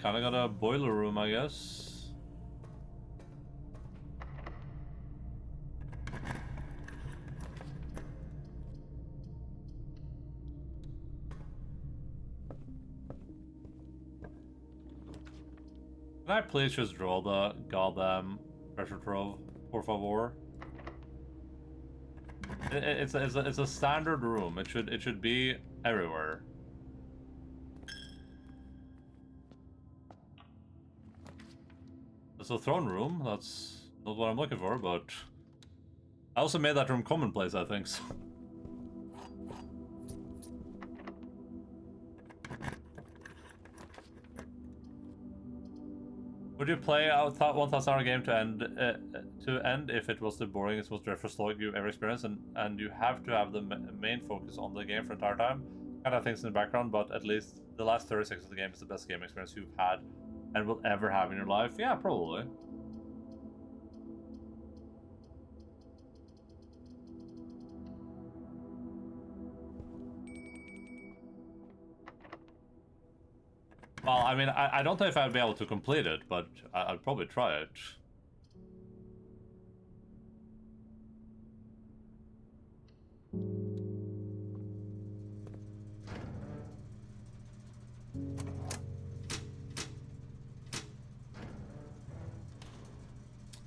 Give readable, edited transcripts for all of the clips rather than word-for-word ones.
kinda got a boiler room, I guess. Can I please just draw the goddamn treasure trove, por favor? It's a standard room. It should be everywhere. It's a throne room. That's not what I'm looking for, but I also made that room commonplace, I think. So. Would you play a 1,000-hour game to end if it was the boringest, most dreadful slog you've ever experienced, and you have to have the main focus on the game for the entire time? Kind of things in the background, but at least the last 30 seconds of the game is the best game experience you've had and will ever have in your life? Yeah, probably. Well, I mean, I don't know if I'd be able to complete it, but I'd probably try it.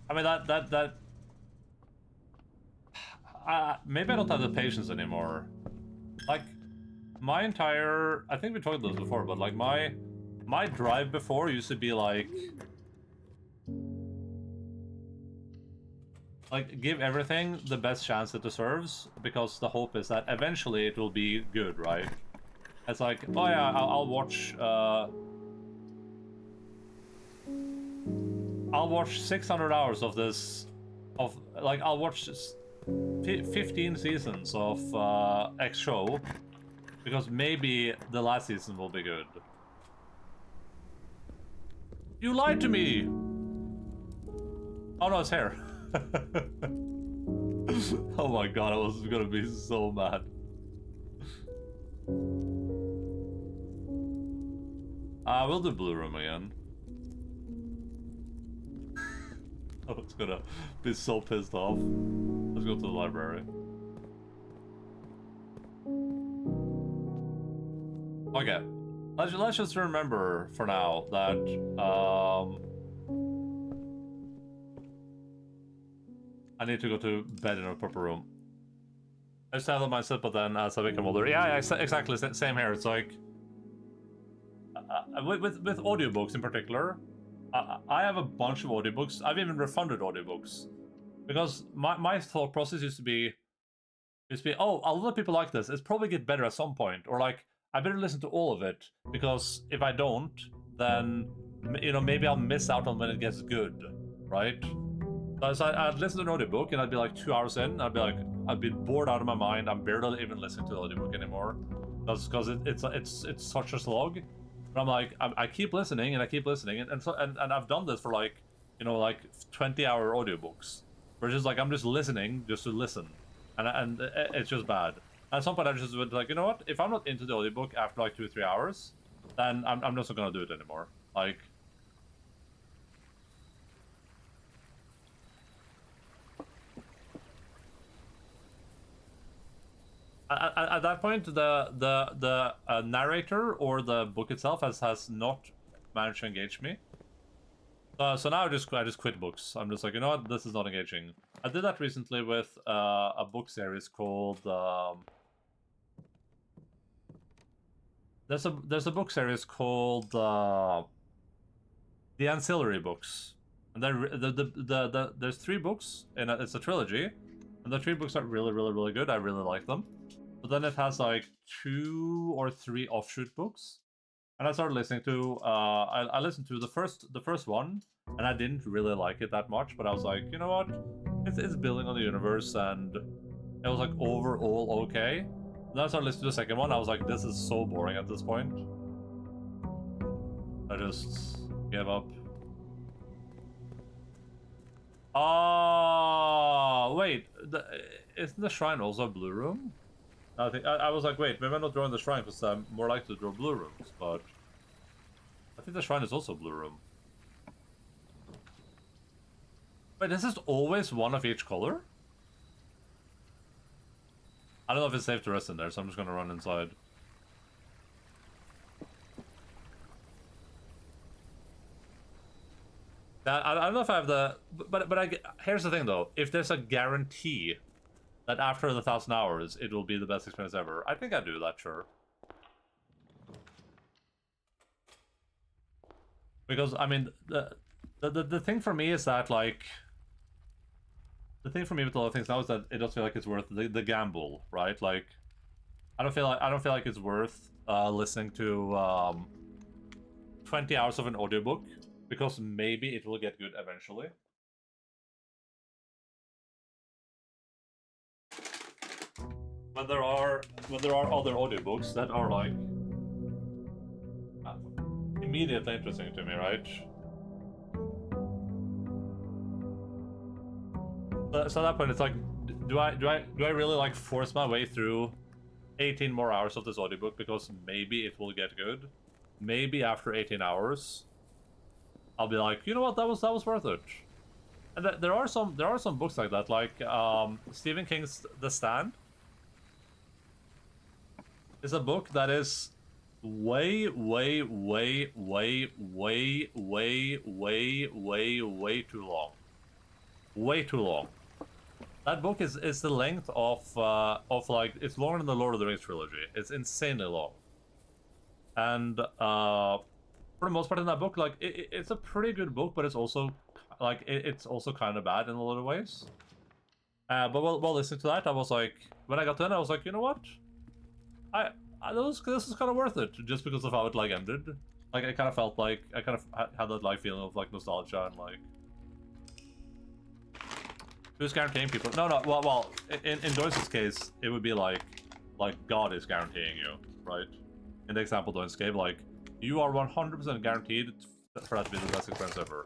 I mean, maybe I don't have the patience anymore. Like, my entire... I think we talked about this before, but like, my drive before used to be like, give everything the best chance it deserves, because the hope is that eventually it will be good, right? It's like, oh yeah, I'll watch 600 hours of this, I'll watch 15 seasons of X show, because maybe the last season will be good. You lied to me! Oh no, it's hair. Oh my god, I was gonna be so mad. We'll do blue room again. I was gonna be so pissed off. Let's go to the library. Okay. Let's just remember for now that I need to go to bed in a proper room. I just have the mindset, but then as I become older, yeah, exactly, same here. It's like with audiobooks in particular, I have a bunch of audiobooks. I've even refunded audiobooks because my thought process used to be, oh, a lot of people like this. It's probably get better at some point, or like, I better listen to all of it, because if I don't, then, you know, maybe I'll miss out on when it gets good, right? So I'd listen to an audiobook, and I'd be like 2 hours in, I'd be bored out of my mind. I'm barely even listening to the audiobook anymore, because it's such a slog. But I'm like, I keep listening, and I keep listening, and I've done this for like, you know, like 20-hour audiobooks, where it's just like, I'm just listening just to listen, and it's just bad. At some point, I just went like, you know what? If I'm not into the audiobook after like 2 or 3 hours, then I'm just not gonna do it anymore. Like, at that point, the narrator or the book itself has not managed to engage me. So now I just quit books. I'm just like, you know what? This is not engaging. I did that recently with a book series called. There's a book series called the Ancillary Books, and there's 3 books, and it's a trilogy, and the 3 books are really good. I really like them, but then it has like 2 or 3 offshoot books, and I started listening to. I listened to the first one, and I didn't really like it that much, but I was like, you know what, it's building on the universe, and it was like overall okay. Then I started listening to the second one. I was like, this is so boring at this point. I just gave up. Oh, wait. Isn't the shrine also a blue room? I was like, wait, maybe I'm not drawing the shrine because I'm more likely to draw blue rooms, but I think the shrine is also blue room. Wait, this is always one of each color? I don't know if it's safe to rest in there, so I'm just gonna run inside. I don't know if I have the... But here's the thing, though. If there's a guarantee that after the 1,000 hours, it will be the best experience ever, I think I do that, sure. Because, I mean, the thing for me is that, like... The thing for me with a lot of things now is that it does feel like it's worth the gamble, right? Like, I don't feel like it's worth listening to 20 hours of an audiobook, because maybe it will get good eventually. But there are other audiobooks that are like immediately interesting to me, right? So at that point, it's like, do I really like force my way through 18 more hours of this audiobook because maybe it will get good? Maybe after 18 hours, I'll be like, you know what, that was worth it. And there are some books like that, like Stephen King's The Stand is a book that is way too long. Way too long. That book is the length of like, it's longer than the Lord of the Rings trilogy. It's insanely long. And for the most part in that book, like it's a pretty good book, but it's also like it's also kind of bad in a lot of ways. But while listening to that, I was like, when I got to it, I was like, you know what? This is kind of worth it, just because of how it like ended. Like I kind of felt like I kind of had that like feeling of like nostalgia and like. Who's guaranteeing people? No. Well. In Doyce's case, it would be like God is guaranteeing you, right? In the example Doyce gave, like you are 100% guaranteed for that to be the best experience ever.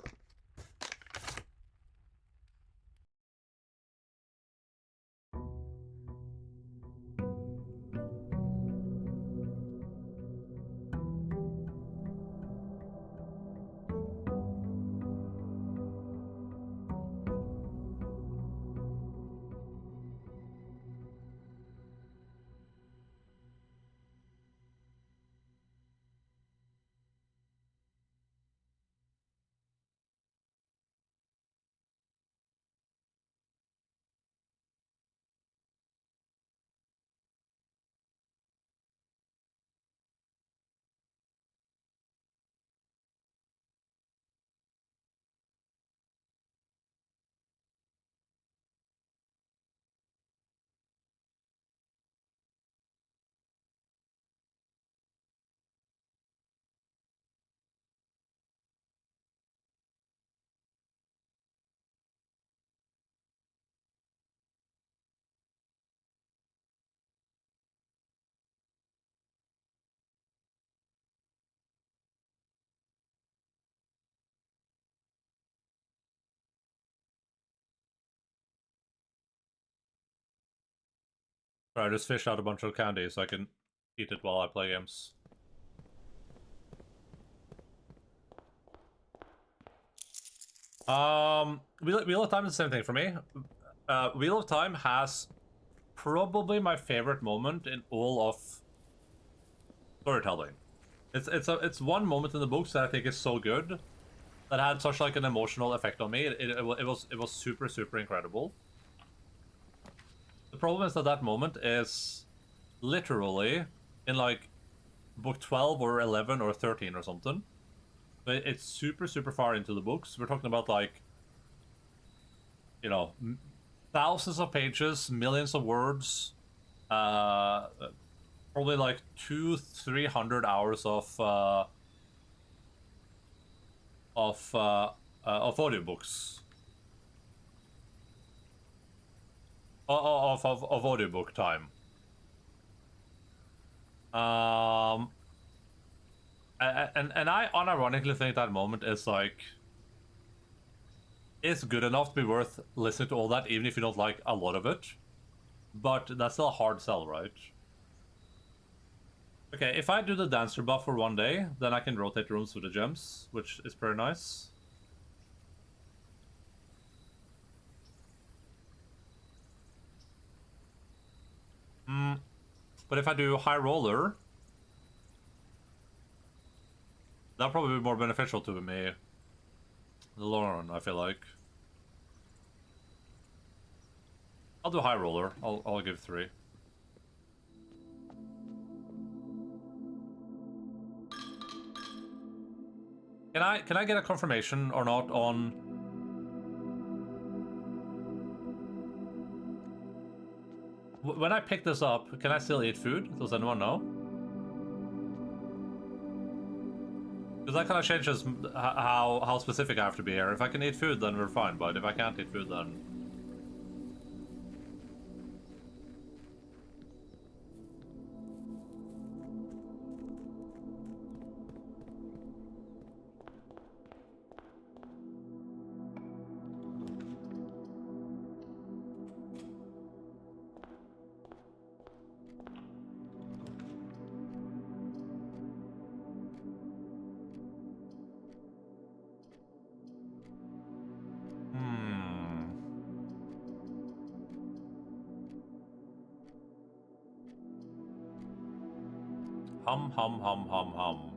Right, I just fished out a bunch of candy so I can eat it while I play games. Wheel of Time is the same thing for me. Wheel of Time has probably my favorite moment in all of storytelling. It's one moment in the books that I think is so good, that had such like an emotional effect on me. It was super incredible. The problem is that moment is literally in like book 12 or 11 or 13 or something. But it's super far into the books. We're talking about like, you know, thousands of pages, millions of words, probably like 200-300 hours of audiobooks. Of audiobook time. And I unironically think that moment is like, it's good enough to be worth listening to all that, even if you don't like a lot of it. But that's still a hard sell, right? Okay, if I do the dancer buff for 1 day, then I can rotate rooms with the gems, which is pretty nice. But if I do high roller, that'll probably be more beneficial to me in the long run, I feel like. I'll do high roller. I'll give 3. Can I get a confirmation or not on when I pick this up? Can I still eat food? Does anyone know? Because that kind of changes how specific I have to be here. If I can eat food, then we're fine. But if I can't eat food, then hum.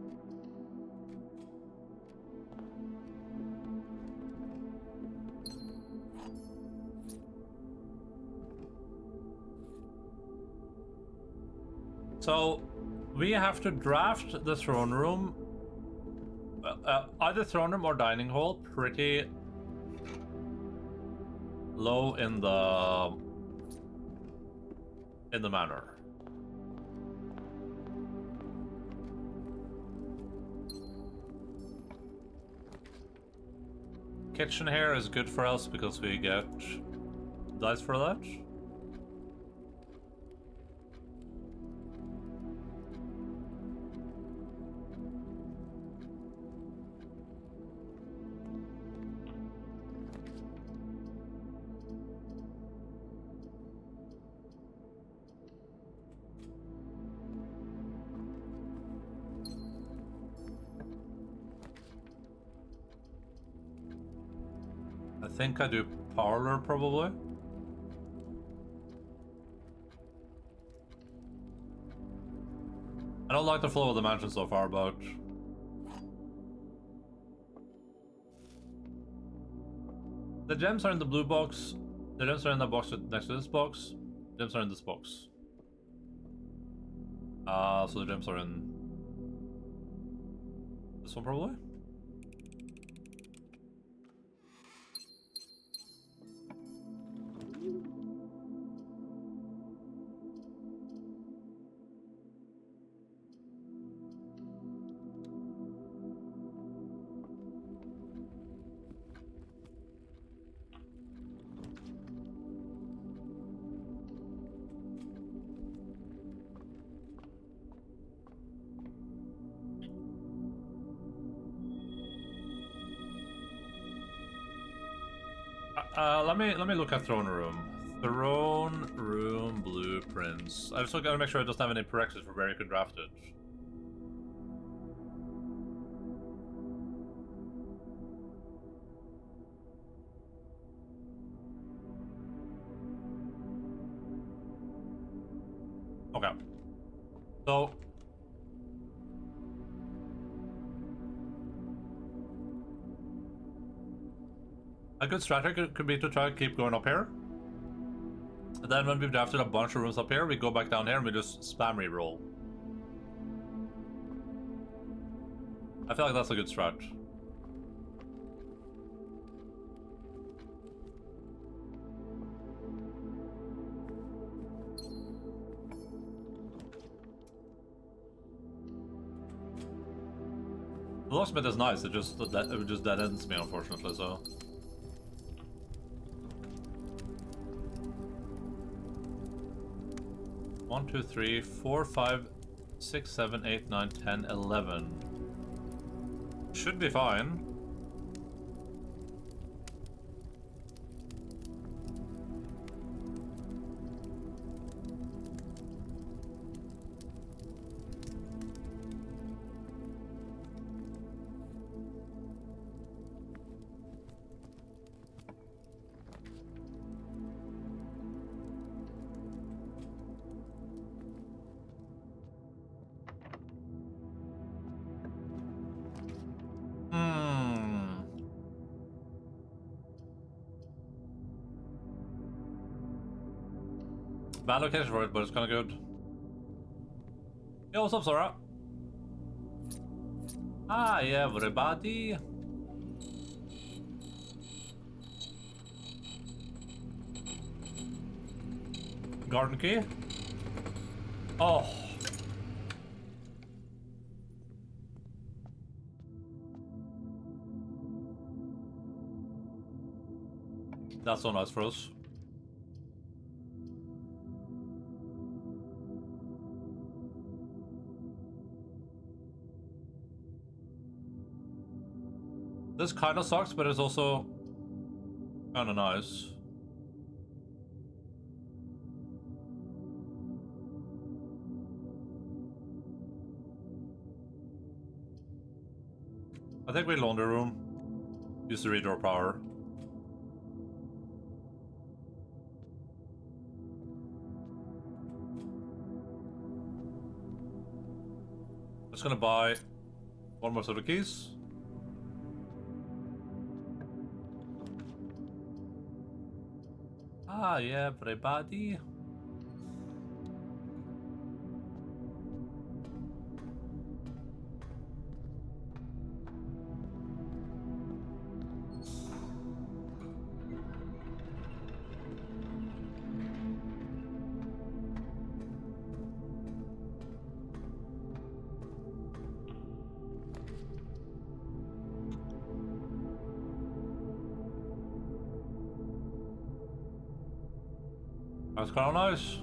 So, we have to draft the throne room, either throne room or dining hall, pretty low in the manor. Kitchen here is good for us because we get dice for that. I think I do parlor probably. I don't like the flow of the mansion so far, but the gems are in the blue box. The gems are in the box next to this box. The gems are in this box. So the gems are in this one probably. Let me look at throne room. Throne room blueprints. I just gotta make sure it doesn't have any prerequisites for where you can draft it. Okay. So a good strategy could be to try to keep going up here. And then when we've drafted a bunch of rooms up here, we go back down here and we just spam reroll. I feel like that's a good strat. The locksmith is nice, it just dead ends me unfortunately, so. One, two, three, 4, 5, 6, 7, 8, 9, 10, 11. Should be fine. Bad location for it, but it's kind of good. Yo, what's up, Sora? Hi, everybody. Garden key? Oh. That's so nice for us. This kind of sucks, but it's also kind of nice. I think we laundry room. Use the redraw power. Just gonna buy one more set of keys. Hi, everybody. That's kind of nice.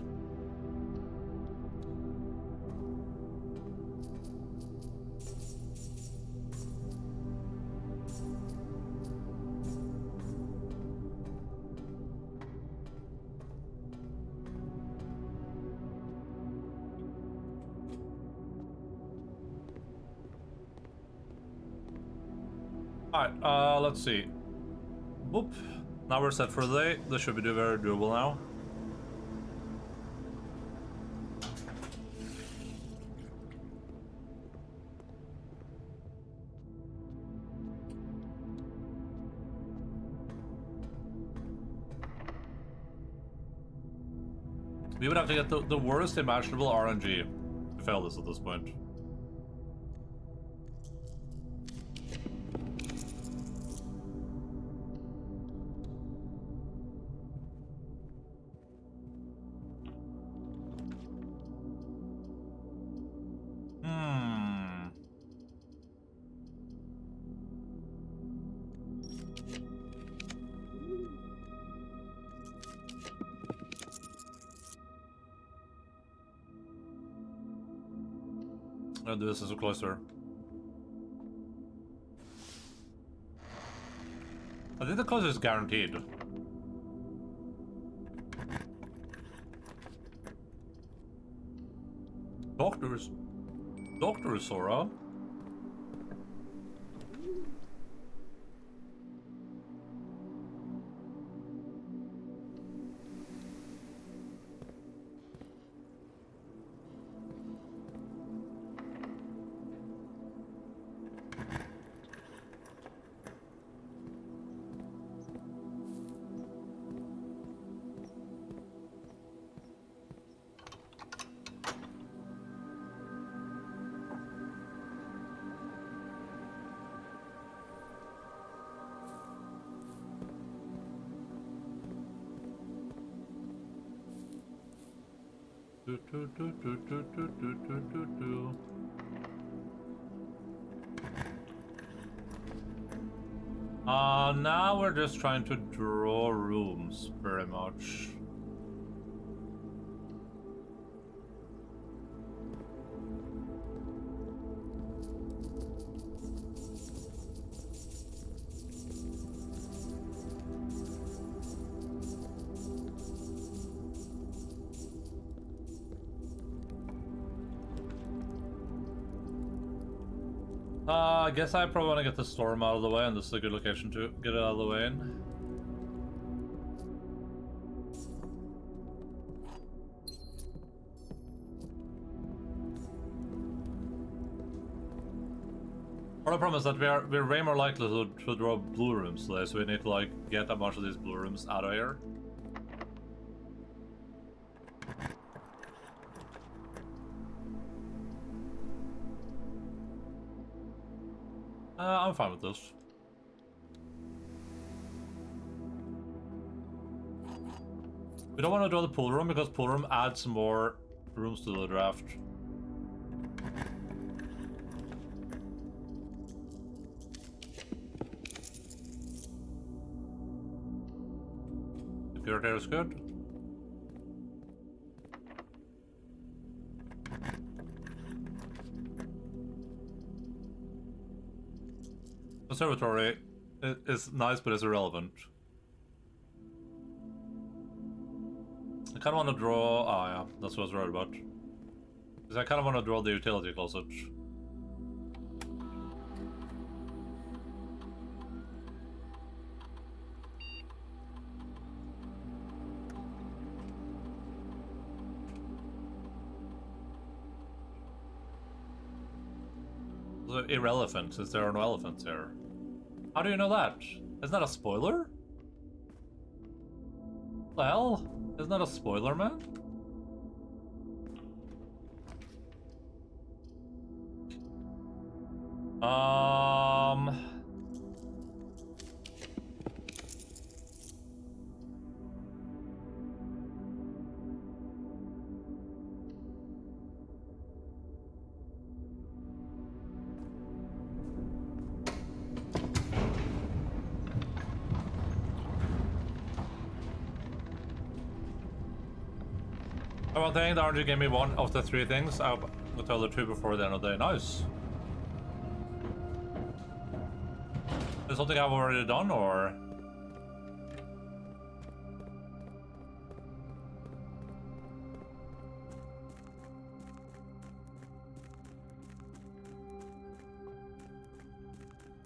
Alright, let's see. Whoop. Now we're set for the day. This should be very doable now. We would have to get the worst imaginable RNG to fail this at this point. I'll do this as a cloister. I think the cloister is guaranteed. Doctor Sora? Now we're just trying to draw rooms, very much. I guess I probably want to get the storm out of the way, and this is a good location to get it out of the way in. Part of the problem is that we're way more likely to draw blue rooms today, so we need to like get a bunch of these blue rooms out of here. I'm fine with this. We don't want to draw the pool room because pool room adds more rooms to the draft. Security is good. Conservatory is nice, but it's irrelevant. I kind of want to draw... Oh yeah, that's what I was worried about. Because I kind of want to draw the utility closet. Irrelevant, since there are no elephants here. How do you know that? Isn't that a spoiler? What the hell? Isn't that a spoiler, man? One thing, the RNG gave me one of the 3 things. I'll tell the 2 before the end of the day. Nice. Is something I've already done, or?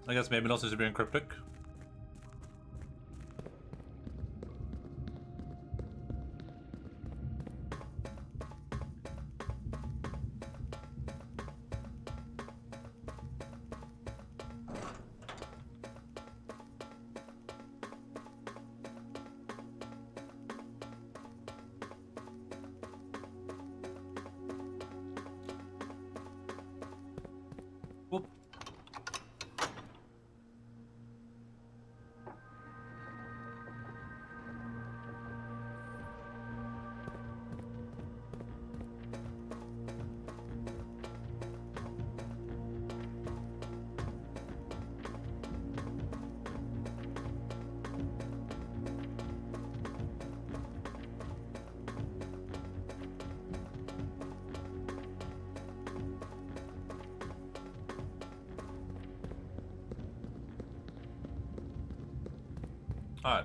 I guess maybe not since you're being cryptic. Whoop. Alright.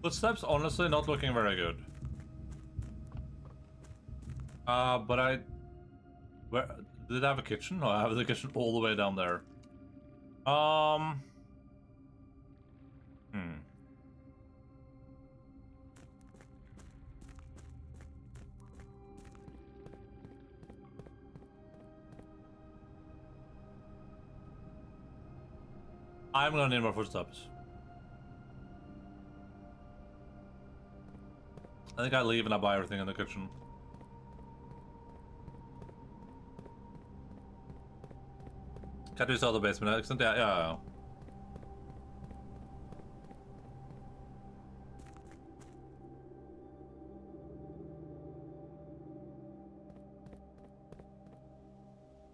Footsteps, honestly, not looking very good. But where... Did I have a kitchen? No, I have the kitchen all the way down there. I'm gonna need more footsteps. I think I leave and I buy everything in the kitchen. Can't do sell the basement accent? Yeah.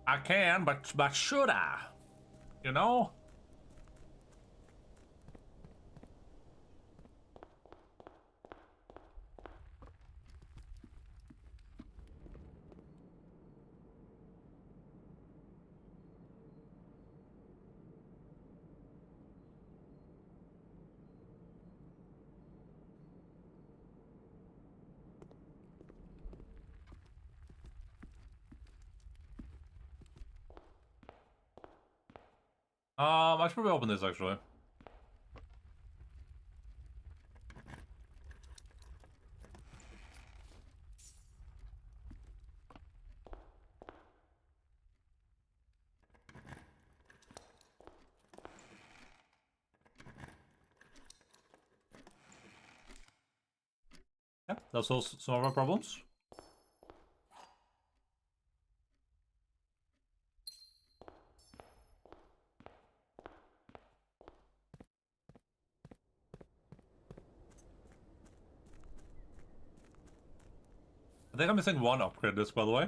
I can, but should I? You know? I should probably open this actually. Yeah, that solves some of our problems. I think I'm missing one upgrade disc, by the way.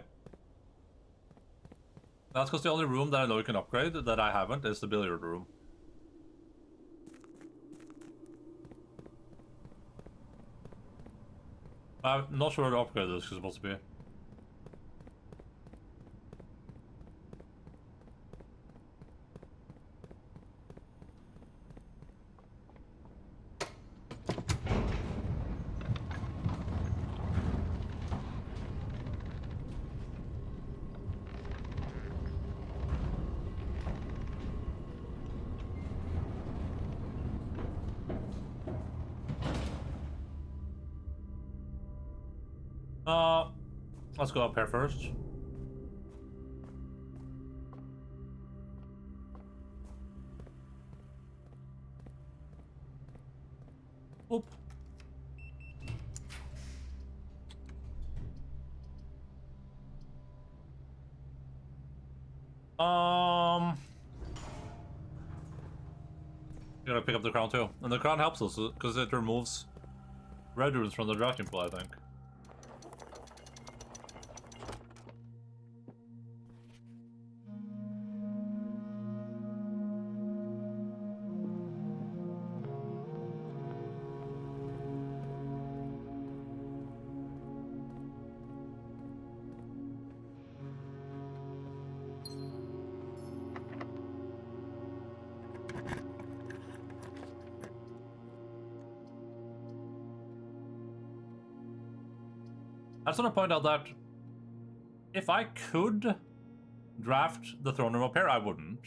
That's because the only room that I know you can upgrade that I haven't is the billiard room. I'm not sure where the upgrade disc is supposed to be. Let's go up here first. Oop. You gotta pick up the crown too. And the crown helps us because it removes red runes from the drafting pool, I think. I just want to point out that if I could draft the throne room up here, I wouldn't.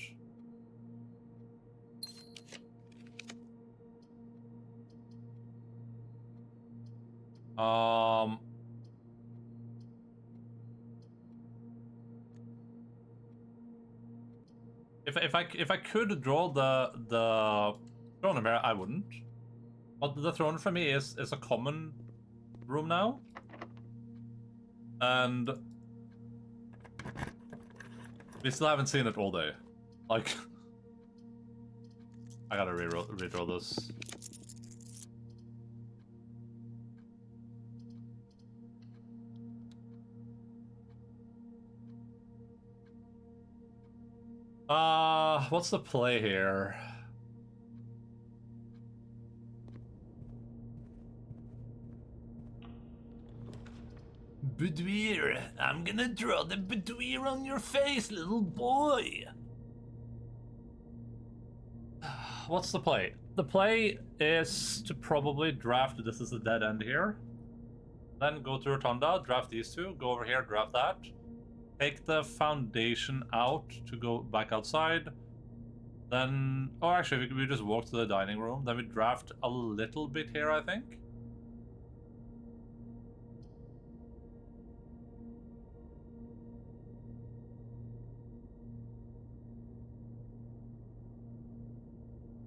If I could draw the throne room here, I wouldn't. But the throne for me is a common room now. And we still haven't seen it all day. Like, I gotta redraw this. What's the play here? Boudoir, I'm gonna draw the boudoir on your face, little boy. What's the play? The play is to probably draft this is a dead end here. Then go to Rotunda, draft these two, go over here, draft that. Take the foundation out to go back outside. Then, oh actually, we just walk to the dining room. Then we draft a little bit here, I think.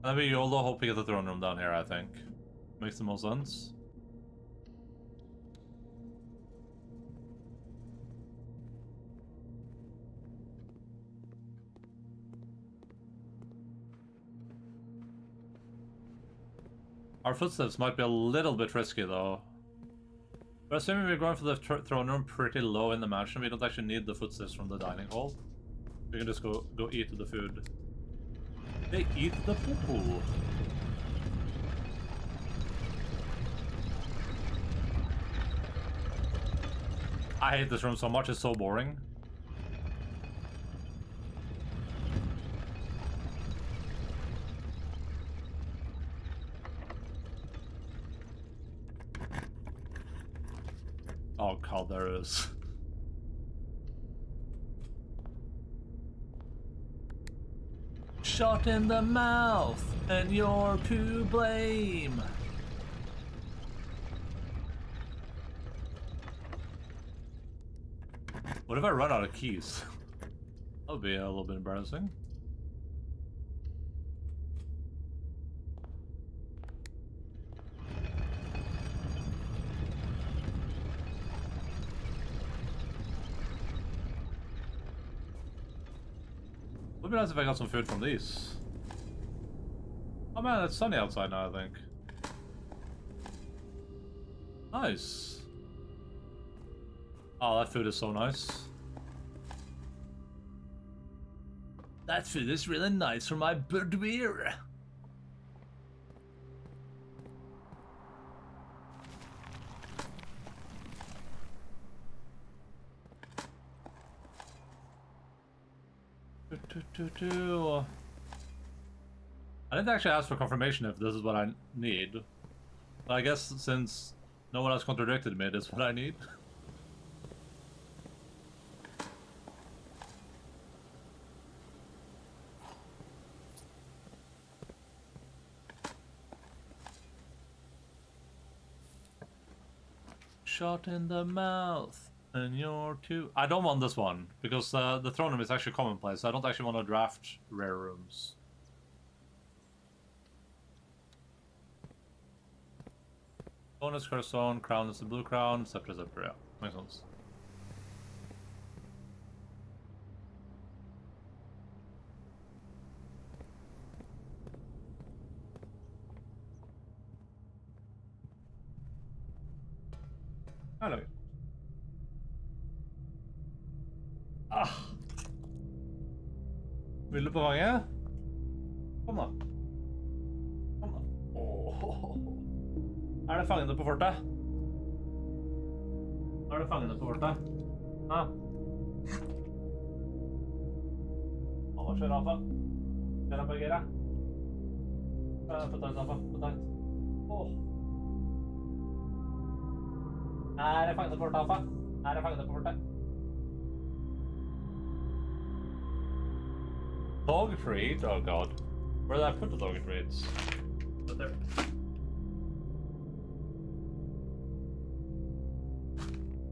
And then we YOLO hope we get the throne room down here, I think. Makes the most sense. Our footsteps might be a little bit risky, though. But assuming we're going for the throne room pretty low in the mansion, we don't actually need the footsteps from the dining hall. We can just go eat the food. They eat the poo-poo. I hate this room so much, it's so boring. Oh god, there is. Shot in the mouth, and you're to blame. What if I run out of keys? That would be a little bit embarrassing. Would be nice if I got some food from these. Oh man, it's sunny outside now, I think. Nice. Oh, that food is so nice. That food is really nice for my boudoir. I didn't actually ask for confirmation if this is what I need. But I guess since no one has contradicted me, this is what I need. Shot in the mouth, and you're too... I don't want this one, because the throne room is actually commonplace, so I don't actually want to draft rare rooms. Bonus curse zone, crown is the blue crown, scepter is scepter, yeah. Makes sense. Hello. Ah. Vill du på vangen? Kom da. Kom da. Åh. Er det fangene på fortet? Er det fangene på fortet? Ah. Hva skjer, Rafa? Skal jeg reagere? På takt, Rafa. På takt. Åh. Er det fangene på fortet, Rafa? Er det fangene på fortet? Dog treat? Oh god. Where did I put the dog treats? Right there.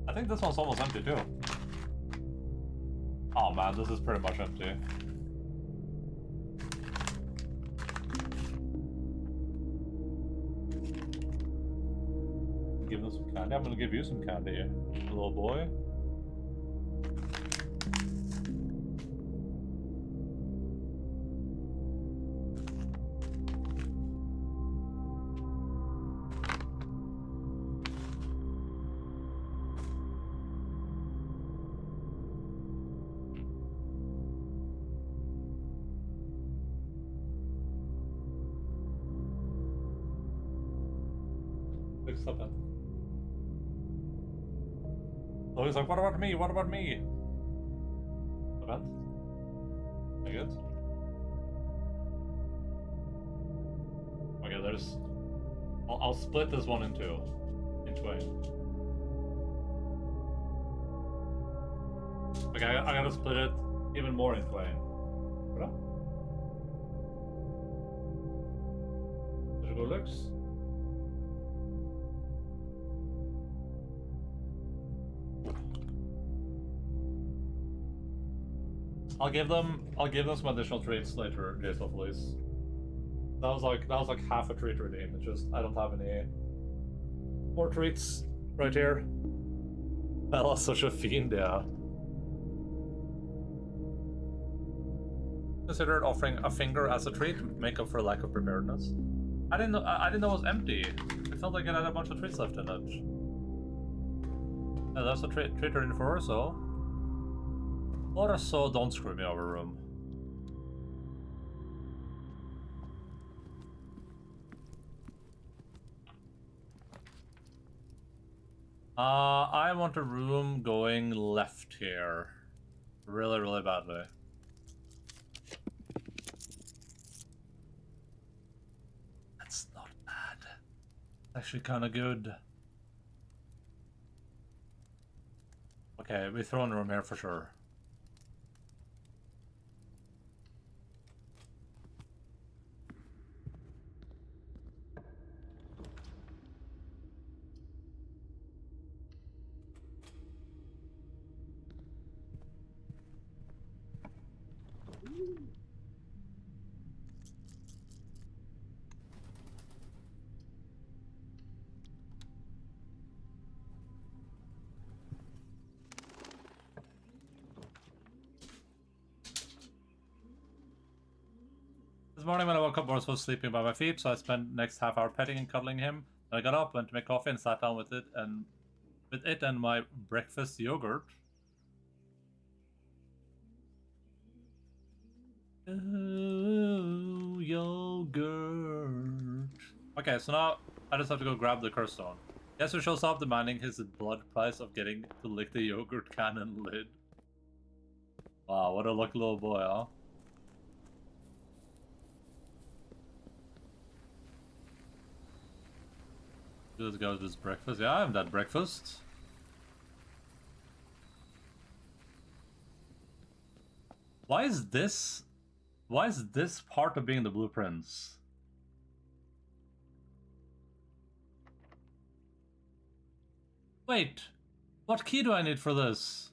I think this one's almost empty too. Oh man, this is pretty much empty. Give them some candy. I'm gonna give you some candy, little boy. Stop that. Oh, he's like, what about me? What about me? Event? I good? Okay, there's... I'll split this one in twain. Okay, I gotta split it even more in twain. What up? There you go, Lux. I'll give them some additional treats later, JSL please. That was like half a treat redeem. It's just I don't have any more treats right here. Bella's such a fiend, yeah. Considered offering a finger as a treat, make up for lack of preparedness. I didn't know it was empty. It felt like it had a bunch of treats left in it. Yeah, that's a treat in for so. Or so don't screw me over, room. I want a room going left here. Really, really badly. That's not bad. Actually kind of good. Okay, we throw in a room here for sure. This morning when I woke up, Boris was sleeping by my feet, so I spent the next half hour petting and cuddling him. Then I got up, went to make coffee, and sat down with it and With it and my breakfast yogurt. Oh, yogurt. Okay, so now I just have to go grab the curse stone. Guess who shows up demanding his blood price of getting to lick the yogurt cannon lid? Wow, what a lucky little boy, huh? Let's go to this breakfast. Yeah, I haven't had breakfast. Why is this part of being the blueprints? Wait, what key do I need for this?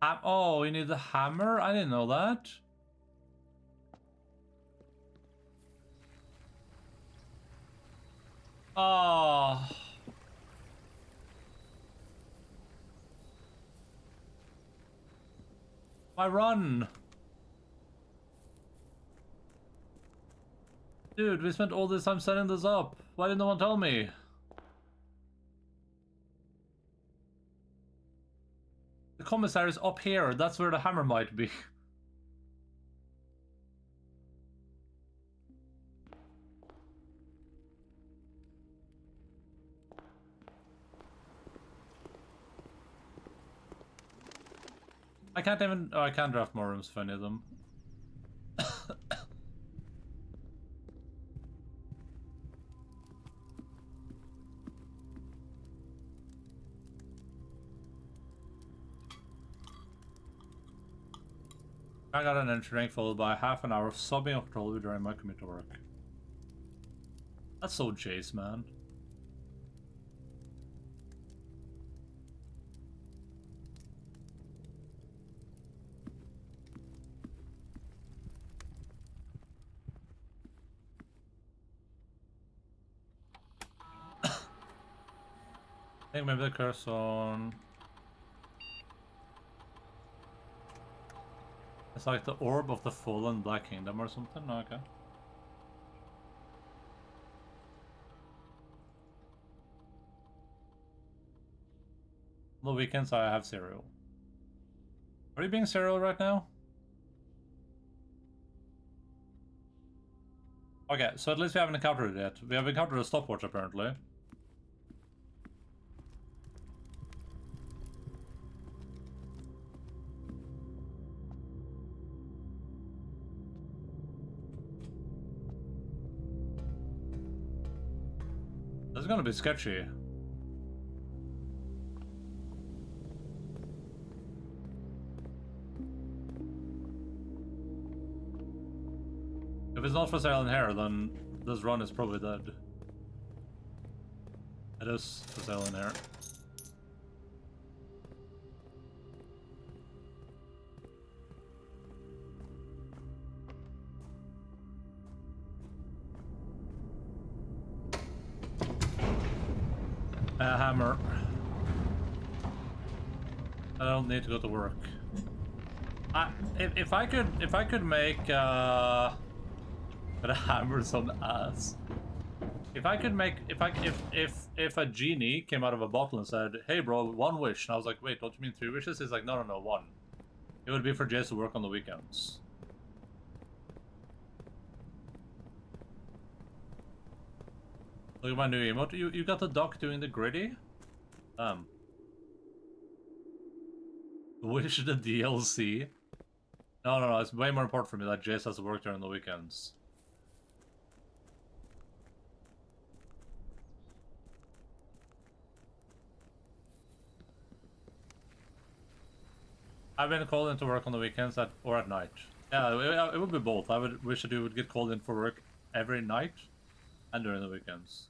Oh, you need the hammer? I didn't know that. Oh. My run. Dude, we spent all this time setting this up. Why didn't no one tell me? The commissary is up here. That's where the hammer might be. I can't even... Oh, I can draft more rooms if I need them. I got an entry followed by half an hour of sobbing uncontrollably during my commute to work. That's so Jace, man. I think maybe the curse on... It's like the orb of the fallen Black Kingdom or something? Oh, okay. On the weekends I have cereal. Are you being cereal right now? Okay, so at least we haven't encountered it yet. We have encountered a stopwatch apparently. This is gonna be sketchy. If it's not for sale in here, then this run is probably dead. It is for sale in here. A hammer. I don't need to go to work. If I could make but a hammer's on ass. If I could make if a genie came out of a bottle and said, "Hey bro, one wish," and I was like, "Wait, don't you mean 3 wishes?" He's like, "No, one." It would be for Jace to work on the weekends. Look at my new emote. You got the doc doing the gritty? Wish the DLC? No, it's way more important for me that Jace has to work during the weekends. I've been called into work on the weekends or at night. Yeah, it would be both. I would wish that you would get called in for work every night and during the weekends.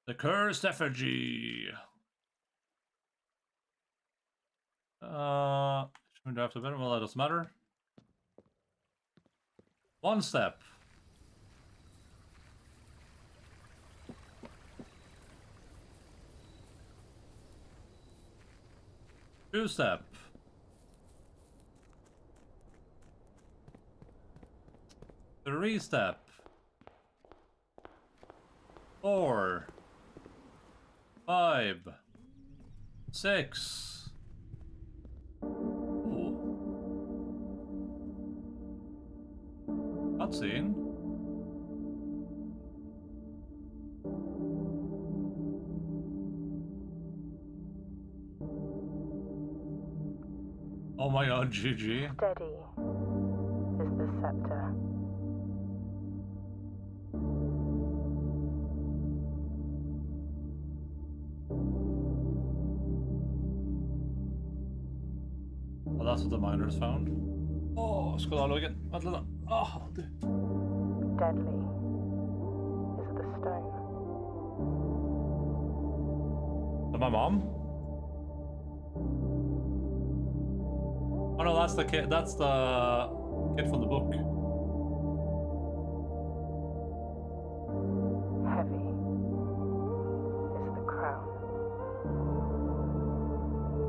The cursed effigy. Shouldn't have to bed. Well, that doesn't matter. One step. 2-step. 3-step. 4. 5. 6. Ooh. Cutscene. Oh my god, GG. Steady is the scepter. Oh, that's what the miners found. Oh, skal jeg logge inn? Vent litt da. Ah, Deadly is the stone. Is my mom? Oh no, that's the kid. That's the kid from the book. Heavy is the crown.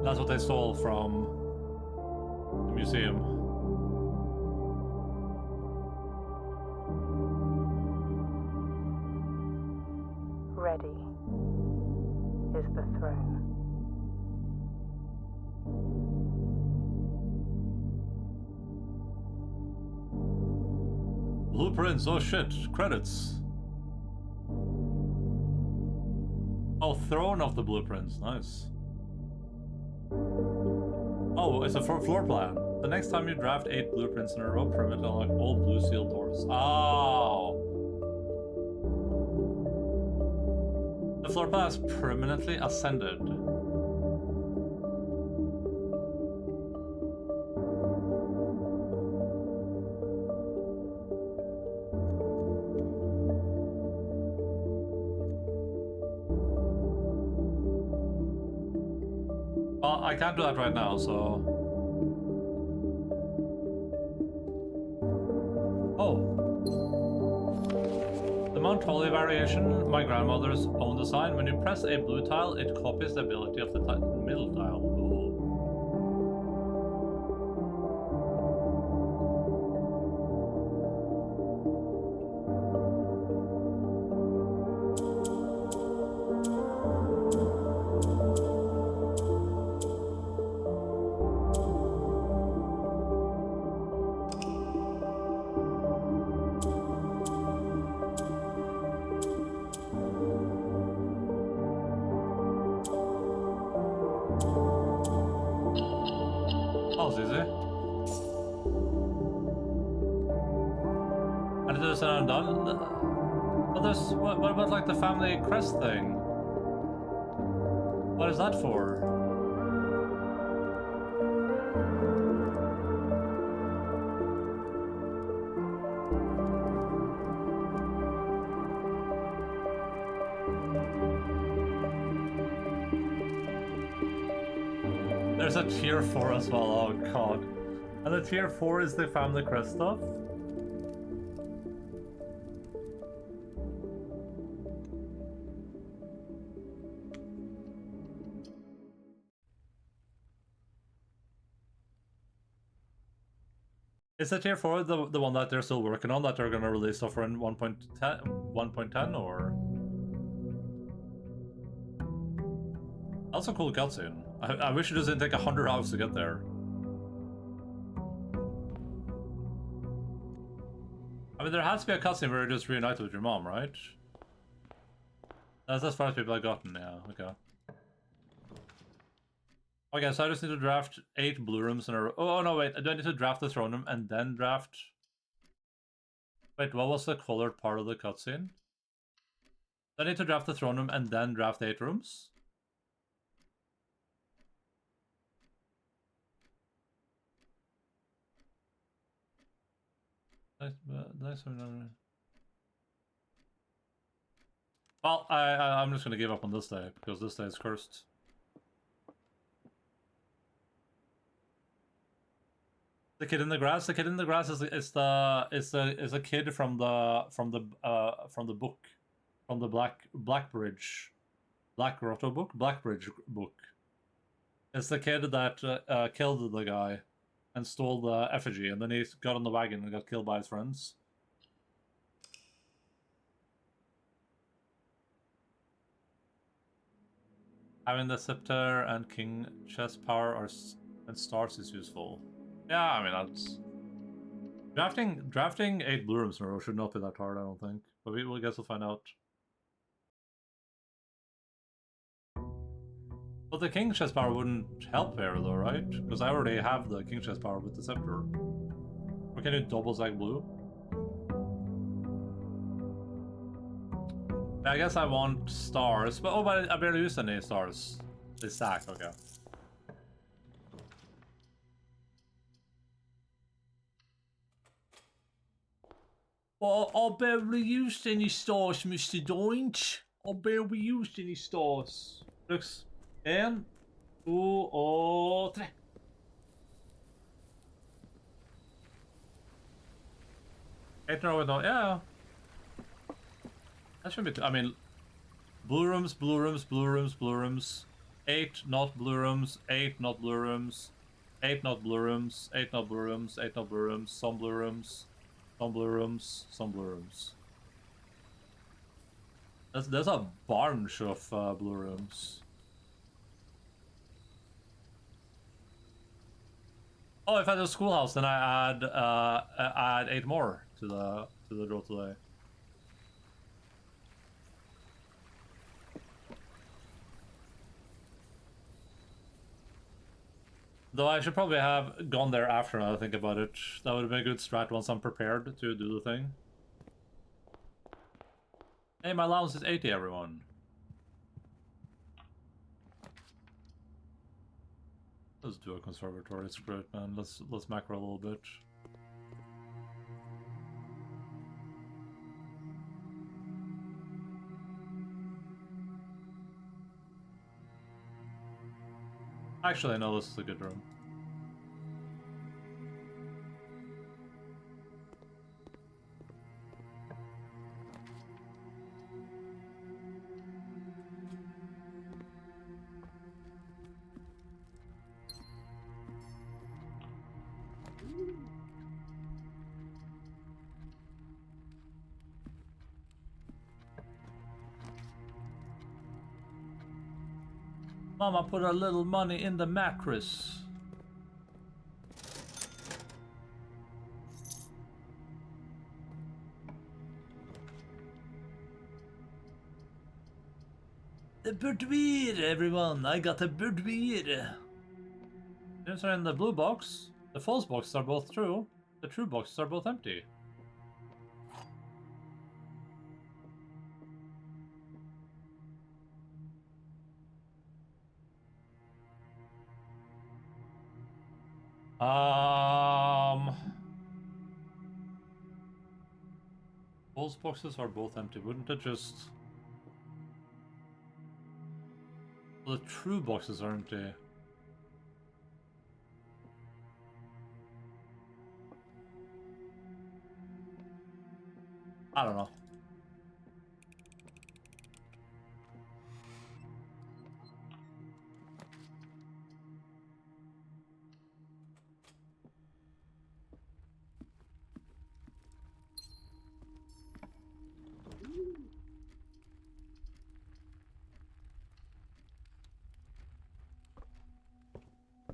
That's what they stole from the museum. Ready is the throne. Blueprints, oh shit, credits. Oh, throne of the blueprints, nice. Oh, it's a floor plan. The next time you draft 8 blueprints in a row, permit to unlock all blue seal doors. Oh! The floor plan is permanently ascended. Well, I can't do that right now, so... Oh. The Mount Holly variation, my grandmother's own design. When you press a blue tile, it copies the ability of the middle tile. Ooh. That was easy. And it is done. But there's what about like the family crest thing? What is that for? There's a tier 4 as well, oh god. And the tier 4 is the family crest stuff? Is the tier 4 the one that they're still working on, that they're gonna release stuff for in 1.10 or? That's a cool cutscene. I wish it just didn't take 100 hours to get there. I mean, there has to be a cutscene where you just reunite with your mom, right? That's as far as people have gotten, yeah, okay. Okay, so I just need to draft 8 blue rooms in a row. Oh, no, wait, do I need to draft the throne room and then draft... Wait, what was the colored part of the cutscene? Do I need to draft the throne room and then draft 8 rooms? Well, I'm just gonna give up on this day because this day is cursed. The kid in the grass. The kid in the grass is a kid from the book, from the Black Grotto book, Blackbridge book. It's the kid that killed the guy and stole the effigy, and then he got on the wagon and got killed by his friends. Having the scepter and king chest power and stars is useful. Yeah, I mean that's drafting 8 blue rooms in a row should not be that hard, I don't think. But we'll guess we'll find out. But the king chest power wouldn't help here though, right? Because I already have the king chest power with the scepter. Or can you double stack blue? I guess I want stars, but but I barely used any stars. They stack, okay. Well, I barely used any stars, Mr. Doink. I barely used any stars. Looks 1, 2 og 3. Eight in a row with no, yeah. That shouldn't be I mean, blue rooms, blue rooms, blue rooms, blue rooms. 8 not blue rooms, 8 not blue rooms, 8 not blue rooms, 8 not blue rooms, 8 not blue rooms, some blue rooms, some blue rooms, some blue rooms. There's a bunch of blue rooms. Oh, if I had a schoolhouse, then I add 8 more to the draw today. Though I should probably have gone there after now I think about it. That would have been a good strat once I'm prepared to do the thing. Hey, my allowance is 80, everyone. Let's do a conservatory, it's great, man. Let's macro a little bit. Actually, no, this is a good room. Mama put a little money in the mattress. The boudoir, everyone! I got a boudoir! These are in the blue box. The false boxes are both true. The true boxes are both empty. False boxes are both empty. Wouldn't it just... The true boxes are empty. I don't know.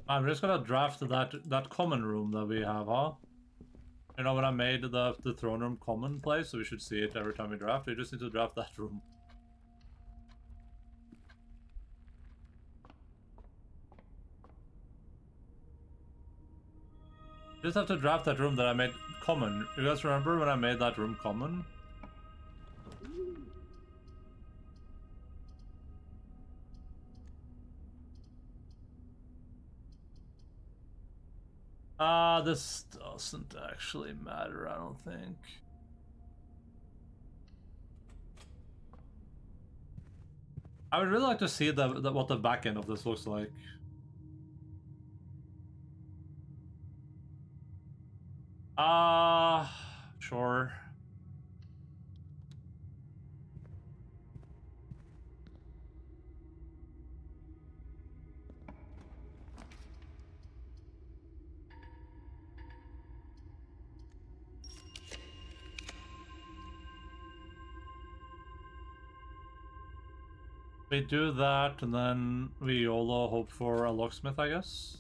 I'm just gonna draft that common room that we have, huh? You know when I made the throne room common place, so we should see it every time we draft. We just need to draft that room. Just have to draft that room that I made common. You guys remember when I made that room common? This doesn't actually matter, I don't think. I would really like to see what the back end of this looks like. Sure. We do that, and then we YOLO hope for a locksmith, I guess.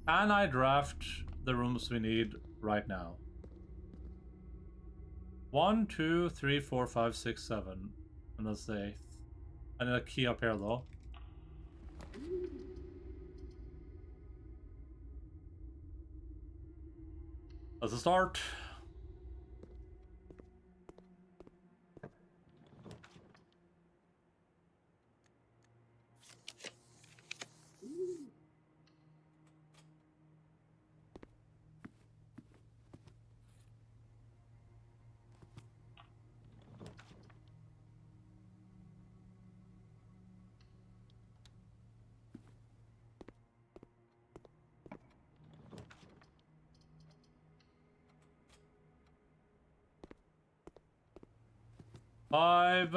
Can I draft the rooms we need right now? 1, 2, 3, 4, 5, 6, 7. And that's the 8th. I need a key up here, though. That's a start. Five.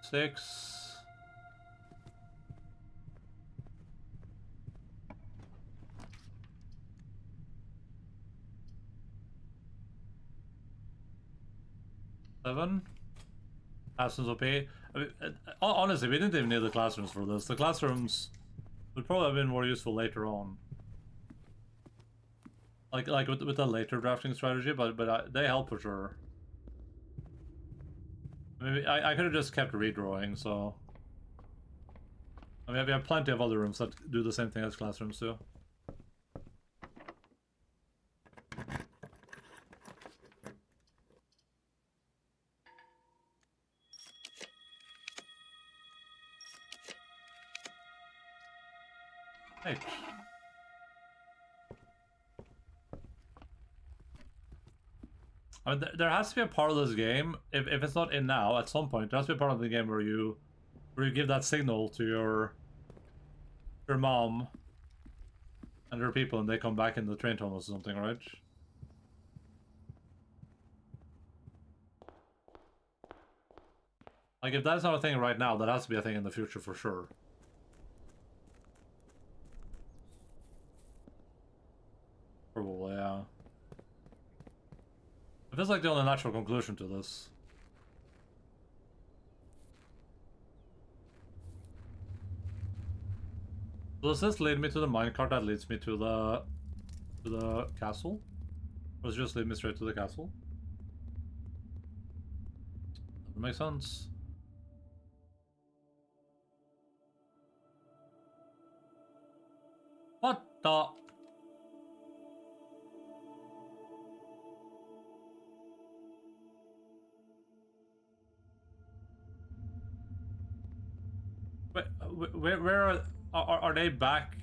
6. 7. Classrooms OP. I mean, honestly, we didn't even need the classrooms for this. The classrooms would probably have been more useful later on. Like with the later drafting strategy, but they help for sure. Maybe I could have just kept redrawing, so... I mean, we have plenty of other rooms that do the same thing as classrooms too. Hey. I mean, there has to be a part of this game, if it's not in now, at some point, there has to be a part of the game where you give that signal to your mom and her people, and they come back in the train tunnels or something, right? Like, if that's not a thing right now, that has to be a thing in the future for sure. Probably, yeah. It feels like the only natural conclusion to this. Does this lead me to the minecart that leads me to the castle? Or does it just lead me straight to the castle? That makes sense. What the? Where are they back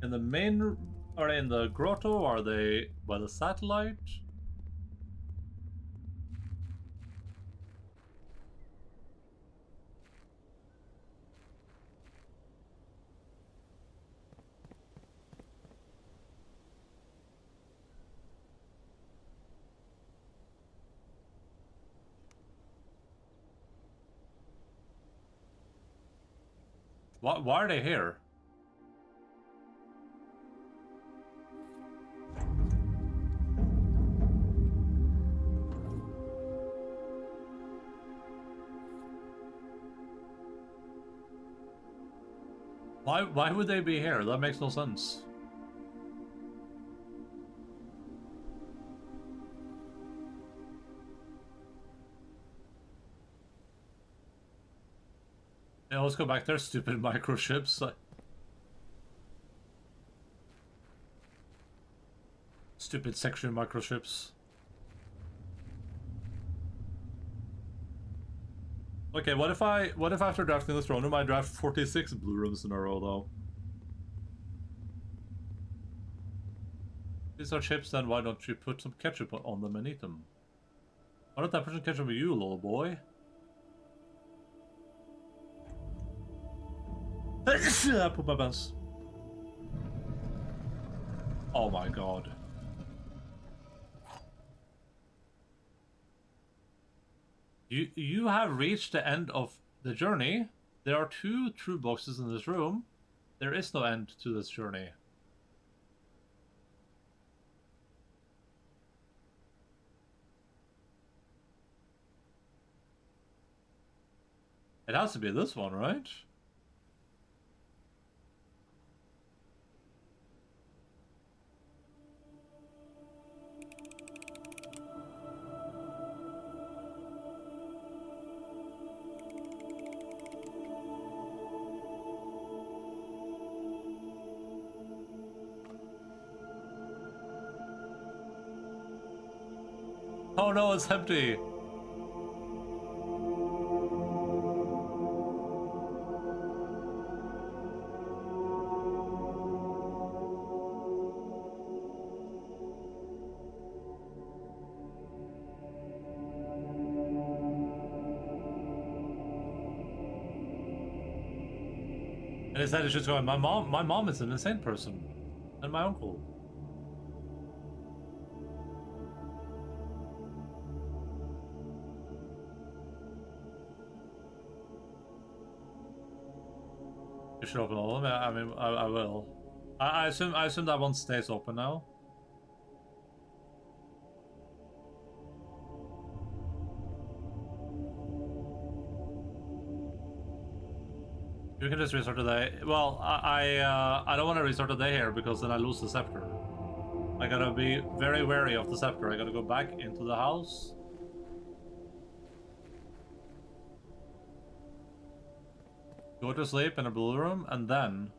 in the main? Are they in the grotto? Are they by the satellite? Why are they here? Why would they be here? That makes no sense. Yeah, let's go back there, stupid microships. Stupid section microships. Okay, what if after drafting this round I draft 46 blue rooms in a row though? These are chips, then why don't you put some ketchup on them and eat them? Why don't that person ketchup with you, little boy? I put my pants. Oh my god. You have reached the end of the journey. There are 2 true boxes in this room. There is no end to this journey. It has to be this one, right? Oh no, it's empty. And instead it's just going, my mom is an insane person. And my uncle. You should open all of them. I mean, I will. I assume that one stays open now. You can just restart today. Well, I don't want to restart today here because then I lose the scepter. I gotta be very wary of the scepter. I gotta go back into the house. Go to sleep in a blue room and then...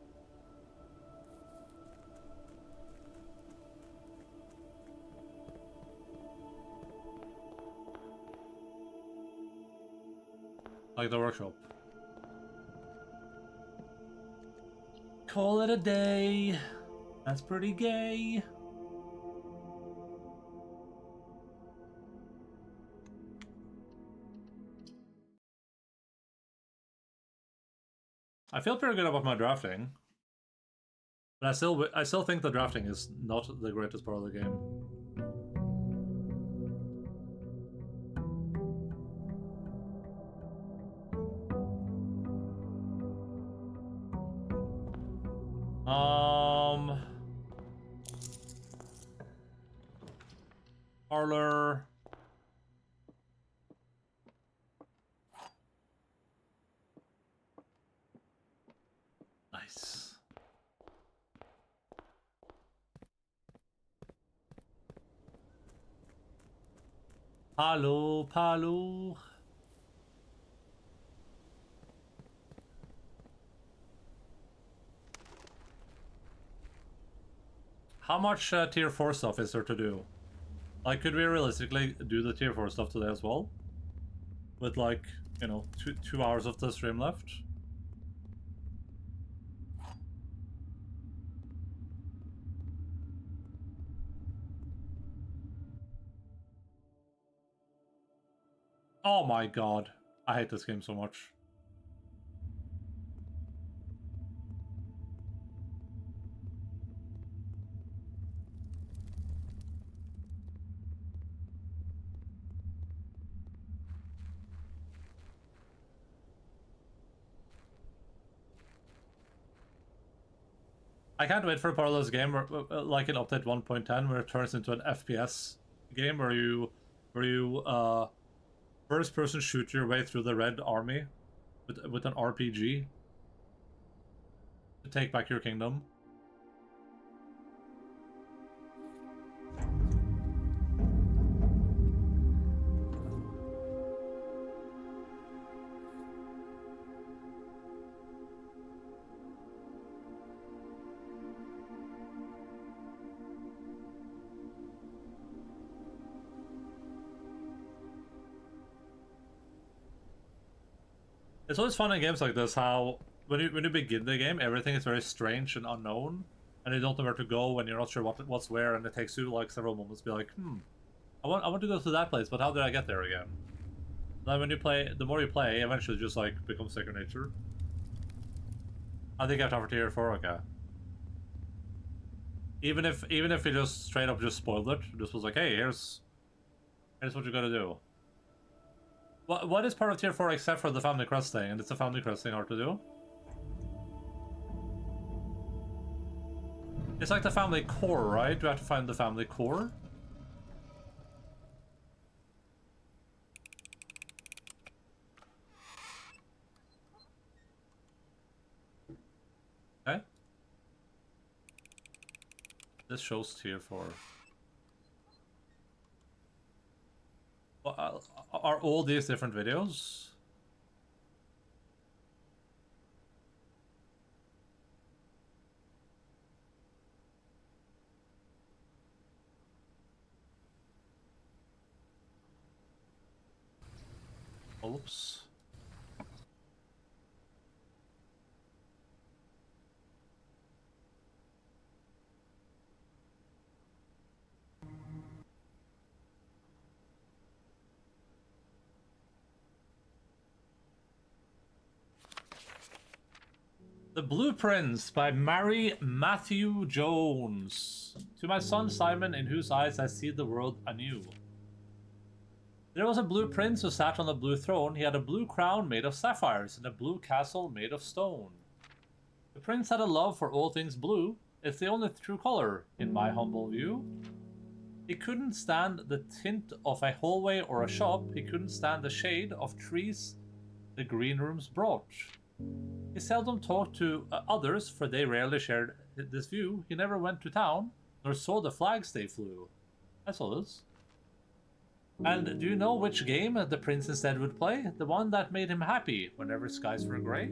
like the workshop. Call it a day. That's pretty gay. I feel pretty good about my drafting. But I still think the drafting is not the greatest part of the game. Parlor. Nice. Hello, Palu. How much tier 4 stuff is there to do? Like, could we realistically do the tier 4 stuff today as well? With like, you know, two hours of the stream left? Oh my god. I hate this game so much. I can't wait for a part of this game where, like in update 1.10, where it turns into an FPS game where you first person shoot your way through the Red Army with an RPG to take back your kingdom. It's always fun in games like this how when you begin the game, everything is very strange and unknown, and you don't know where to go, and you're not sure what's where, and it takes you like several moments to be like, I want to go to that place, but how did I get there again? Then when you play, the more you play, eventually it just like becomes second nature. I think I have time for tier 4, okay. Even if you just straight up just spoiled it, just was like, hey, here's what you gotta do. What is part of tier 4 except for the family crest thing? And it's a family crest thing hard to do? It's like the family core, right? Do I have to find the family core? This shows tier 4. Are all these different videos? Oops. The Blueprints by Mary Matthew Jones. To my son Simon, in whose eyes I see the world anew. There was a blue prince who sat on a blue throne. He had a blue crown made of sapphires and a blue castle made of stone. The prince had a love for all things blue. It's the only true color, in my humble view. He couldn't stand the tint of a hallway or a shop. He couldn't stand the shade of trees the green rooms brought. He seldom talked to others, for they rarely shared this view. He never went to town, nor saw the flags they flew. That's all this. And do you know which game the prince instead would play? The one that made him happy whenever skies were grey?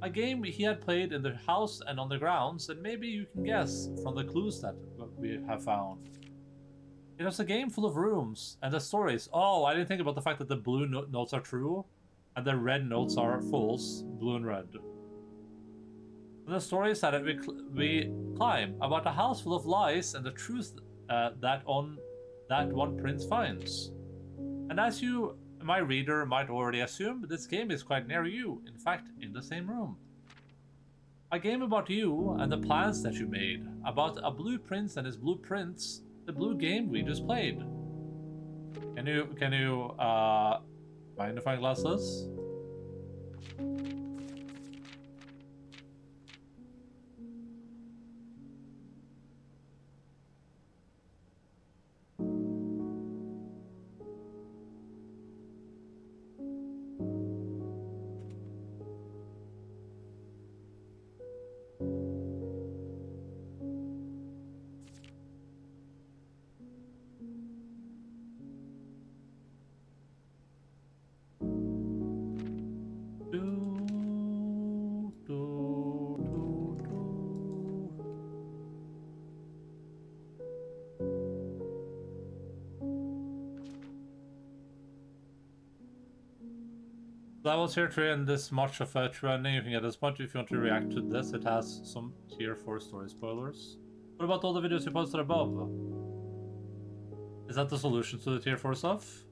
A game he had played in the house and on the grounds, and maybe you can guess from the clues that we have found. It was a game full of rooms and the stories. Oh, I didn't think about the fact that the blue notes are true and the red notes are false, blue and red. And the stories that we climb about a house full of lies and the truth that one prince finds. And as you, my reader, might already assume, this game is quite near you, in fact, in the same room. A game about you and the plans that you made, about a blue prince and his blueprints, the blue game we just played. Can you magnifying glass this? That was here 3 and this much of a true ending. You can get this point if you want to react to this. It has some tier 4 story spoilers. What about all the videos you posted above? Is that the solution to the tier 4 stuff?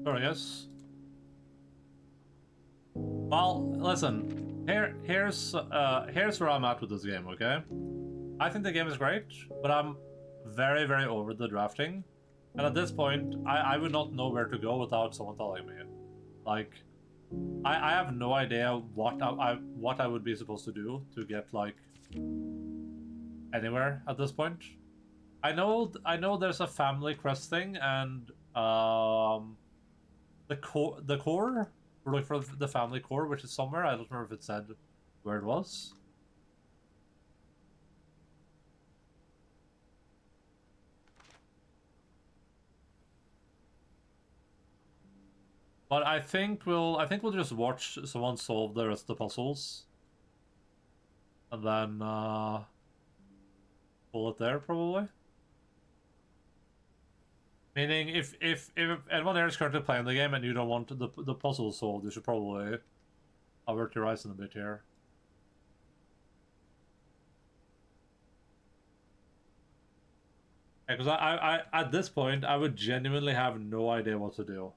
Sorry, yes. Well, listen. Here's where I'm at with this game. Okay, I think the game is great, but I'm very, very over the drafting, and at this point, I would not know where to go without someone telling me. Like, I have no idea what I would be supposed to do to get like anywhere at this point. I know there's a family crest thing, and the core. We're looking for the family core, which is somewhere. I don't remember if it said where it was. But I think we'll just watch someone solve the rest of the puzzles, and then pull it there probably. Meaning, if anyone there is currently playing the game and you don't want the puzzle solved, you should probably avert your eyes in a bit here. Because I at this point I would genuinely have no idea what to do.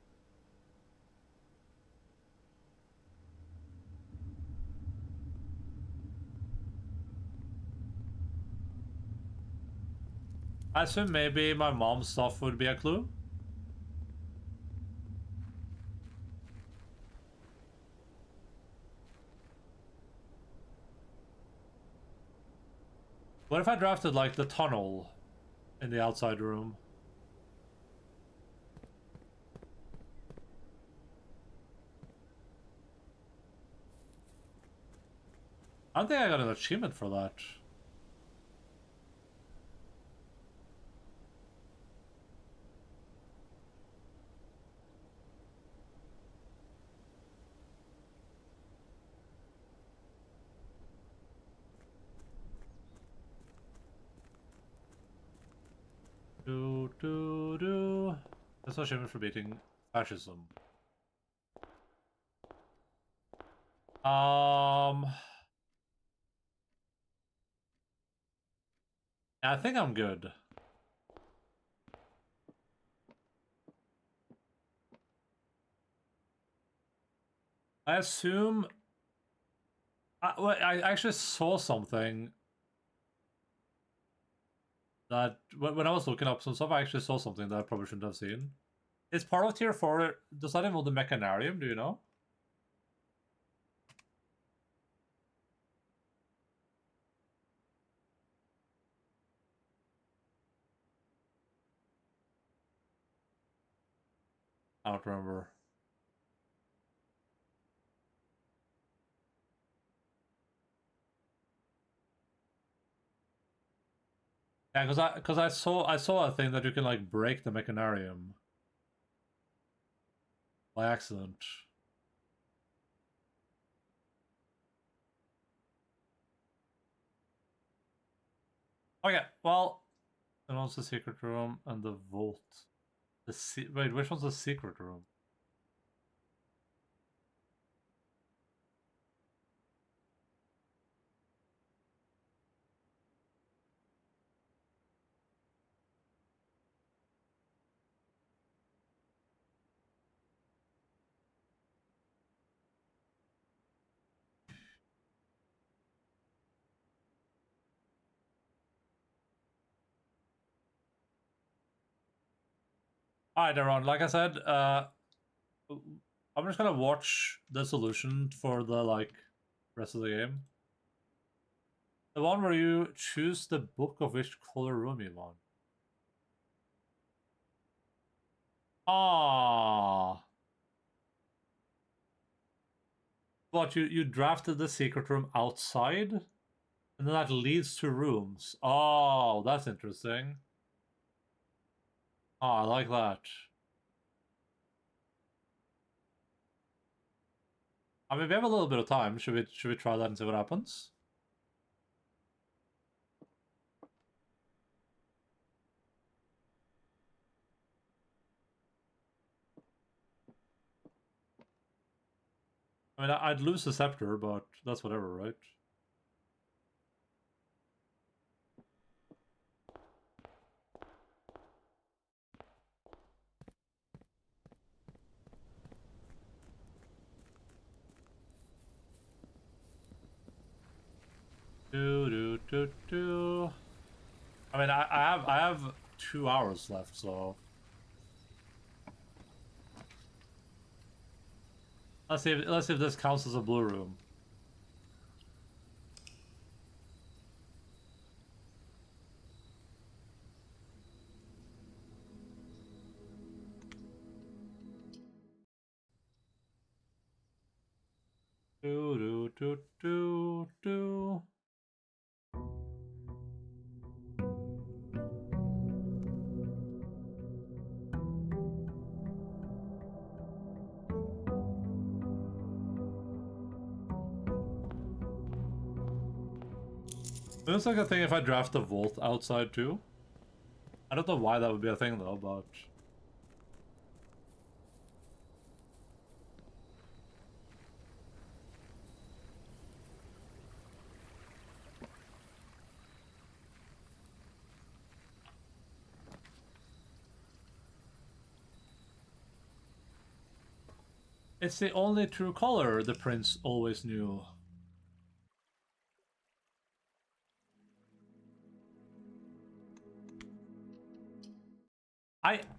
I assume maybe my mom's stuff would be a clue. What if I drafted like the tunnel in the outside room? I don't think I got an achievement for that. Do. That's no achievement for beating fascism. I think I'm good. I assume... I actually saw something that... When I was looking up some stuff, I actually saw something that I probably shouldn't have seen. Is part of tier 4... Does that involve the mechanarium? Do you know? I don't remember. Yeah, because I saw a thing that you can like break the mechanarium by accident. Okay, well, and also the secret room and the vault. Wait, which one's the secret room? Alright, everyone. Like I said, I'm just gonna watch the solution for the like rest of the game. The one where you choose the book of which color room you want. Ah, but you drafted the secret room outside, and then that leads to rooms. Oh, that's interesting. Oh, I like that. I mean, we have a little bit of time. Should we try that and see what happens? I mean, I'd lose the scepter, but that's whatever, right? Do. I mean, I have 2 hours left, so let's see if this counts as a blue room. Do. It's like a thing if I draft the vault outside too. I don't know why that would be a thing though, but it's the only true color the prince always knew.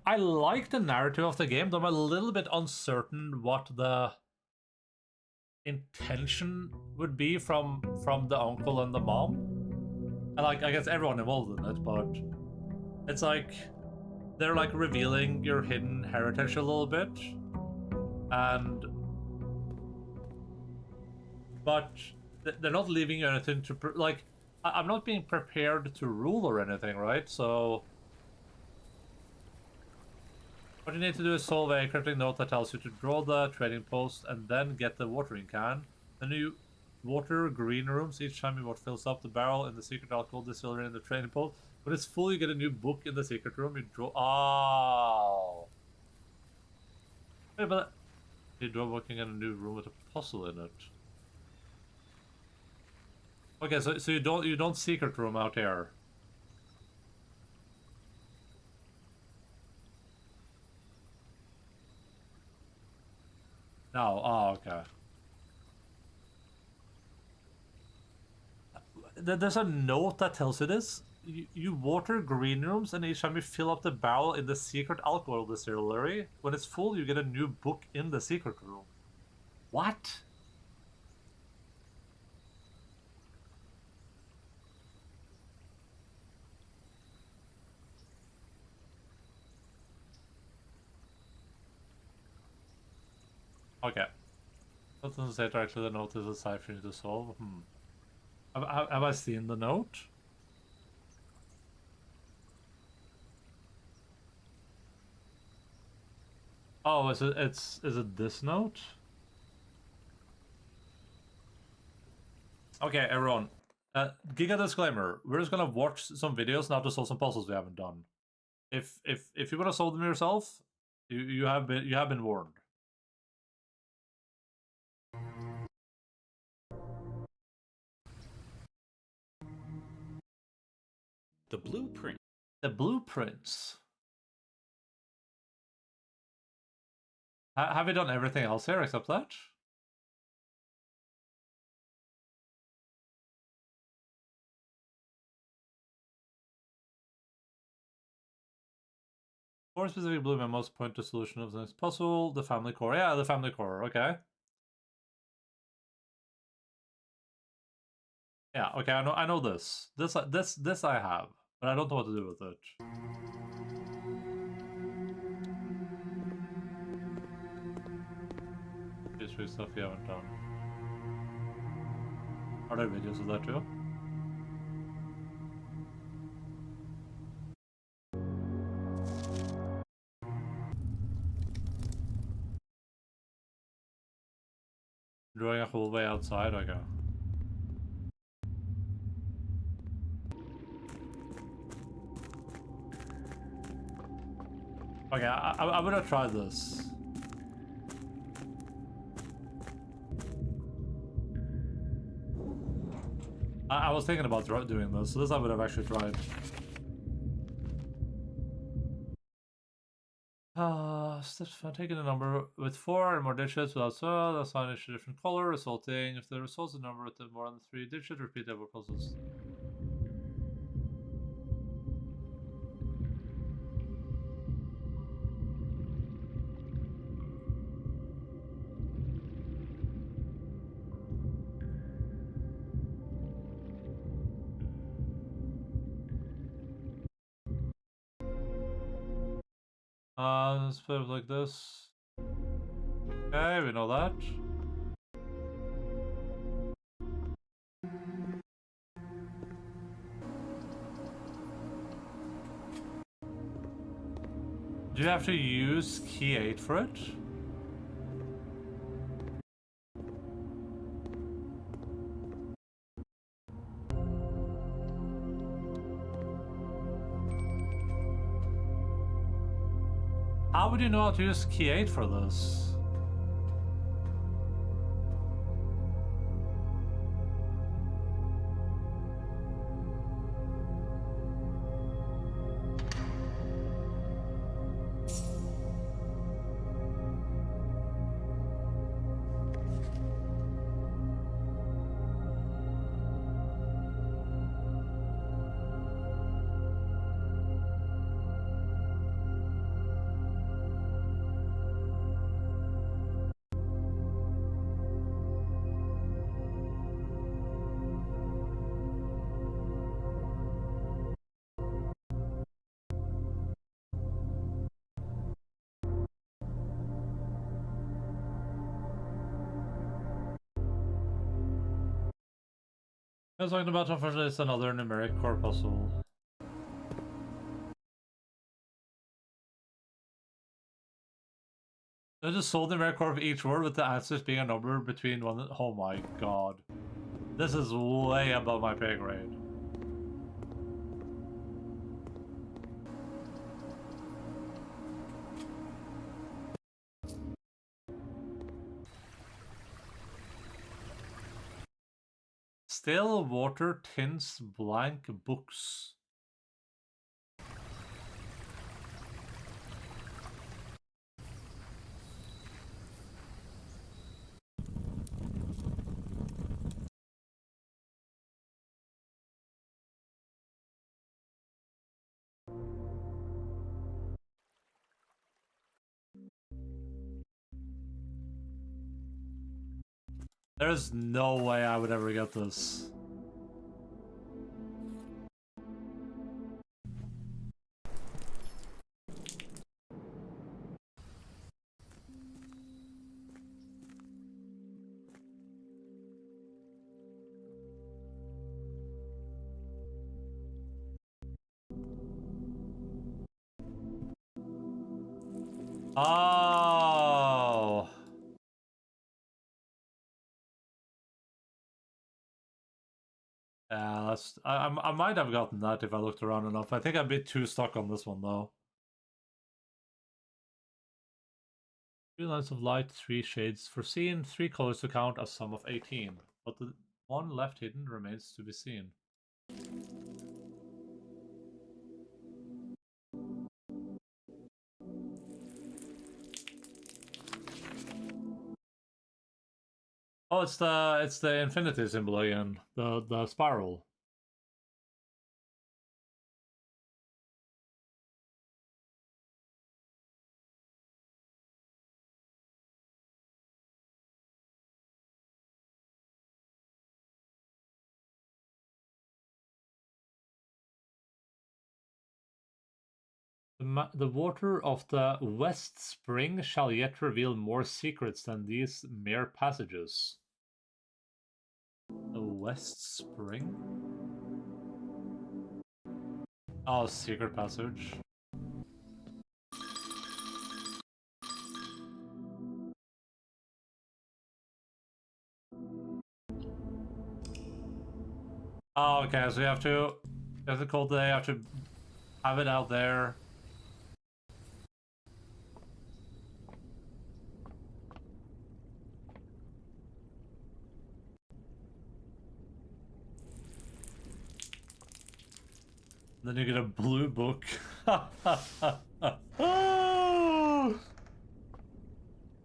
I like the narrative of the game, though I'm a little bit uncertain what the intention would be from the uncle and the mom. And like, I guess everyone involved in it, but it's like they're like revealing your hidden heritage a little bit, and but they're not leaving you anything to like. I'm not being prepared to rule or anything, right? So what you need to do is solve a cryptic note that tells you to draw the trading post and then get the watering can. Then you water green rooms each time you fills up the barrel in the secret alcohol distillery in the trading post. When it's full, you get a new book in the secret room. You draw. Oh. Wait, but you draw working in a new room with a puzzle in it. Okay, so you don't secret room out here. No. Oh, okay. There's a note that tells you this. You water green rooms, and each time you fill up the barrel in the secret alcohol distillery, when it's full, you get a new book in the secret room. What? Okay. That doesn't say directly the note is a cipher you need to solve. Have I seen the note? Oh, is it this note? Okay, everyone. Giga disclaimer: we're just gonna watch some videos now to solve some puzzles we haven't done. If you wanna solve them yourself, you have been warned. The blueprint. The blueprints. Have you done everything else here except that? Four specific blue memos point to solution of this puzzle. The family core. Yeah, the family core. Okay. Yeah. Okay. I know this. This I have, but I don't know what to do with it. History stuff you haven't done. Are there videos of that too? Drawing a whole way outside. Okay. Okay, I'm gonna try this. I was thinking about doing this, so this I would have actually tried. Steps for taking a number with 4 or more digits without assign each a different color, resulting if the results a number with more than 3 digits, repeat every process. Let's put it like this. Okay, we know that. Do you have to use key 8 for it? How would you know how to use key 8 for this? I was talking about, unfortunately, it's another numeric core puzzle. I just sold the numeric core of each word with the answers being a number between one. Oh my god. This is way above my pay grade. Still water tints blank books. There's no way I would ever get this. Oh. Yeah, that's. I might have gotten that if I looked around enough. I think I'm a bit too stuck on this one though. 3 lines of light, 3 shades foreseen, 3 colors to count, a sum of 18. But the one left hidden remains to be seen. Oh, it's the infinity symbol again. The spiral. The water of the West Spring shall yet reveal more secrets than these mere passages. The West Spring? Oh, secret passage. Oh, okay, so you have to cold day, you have to have it out there. Then you get a blue book. Oh!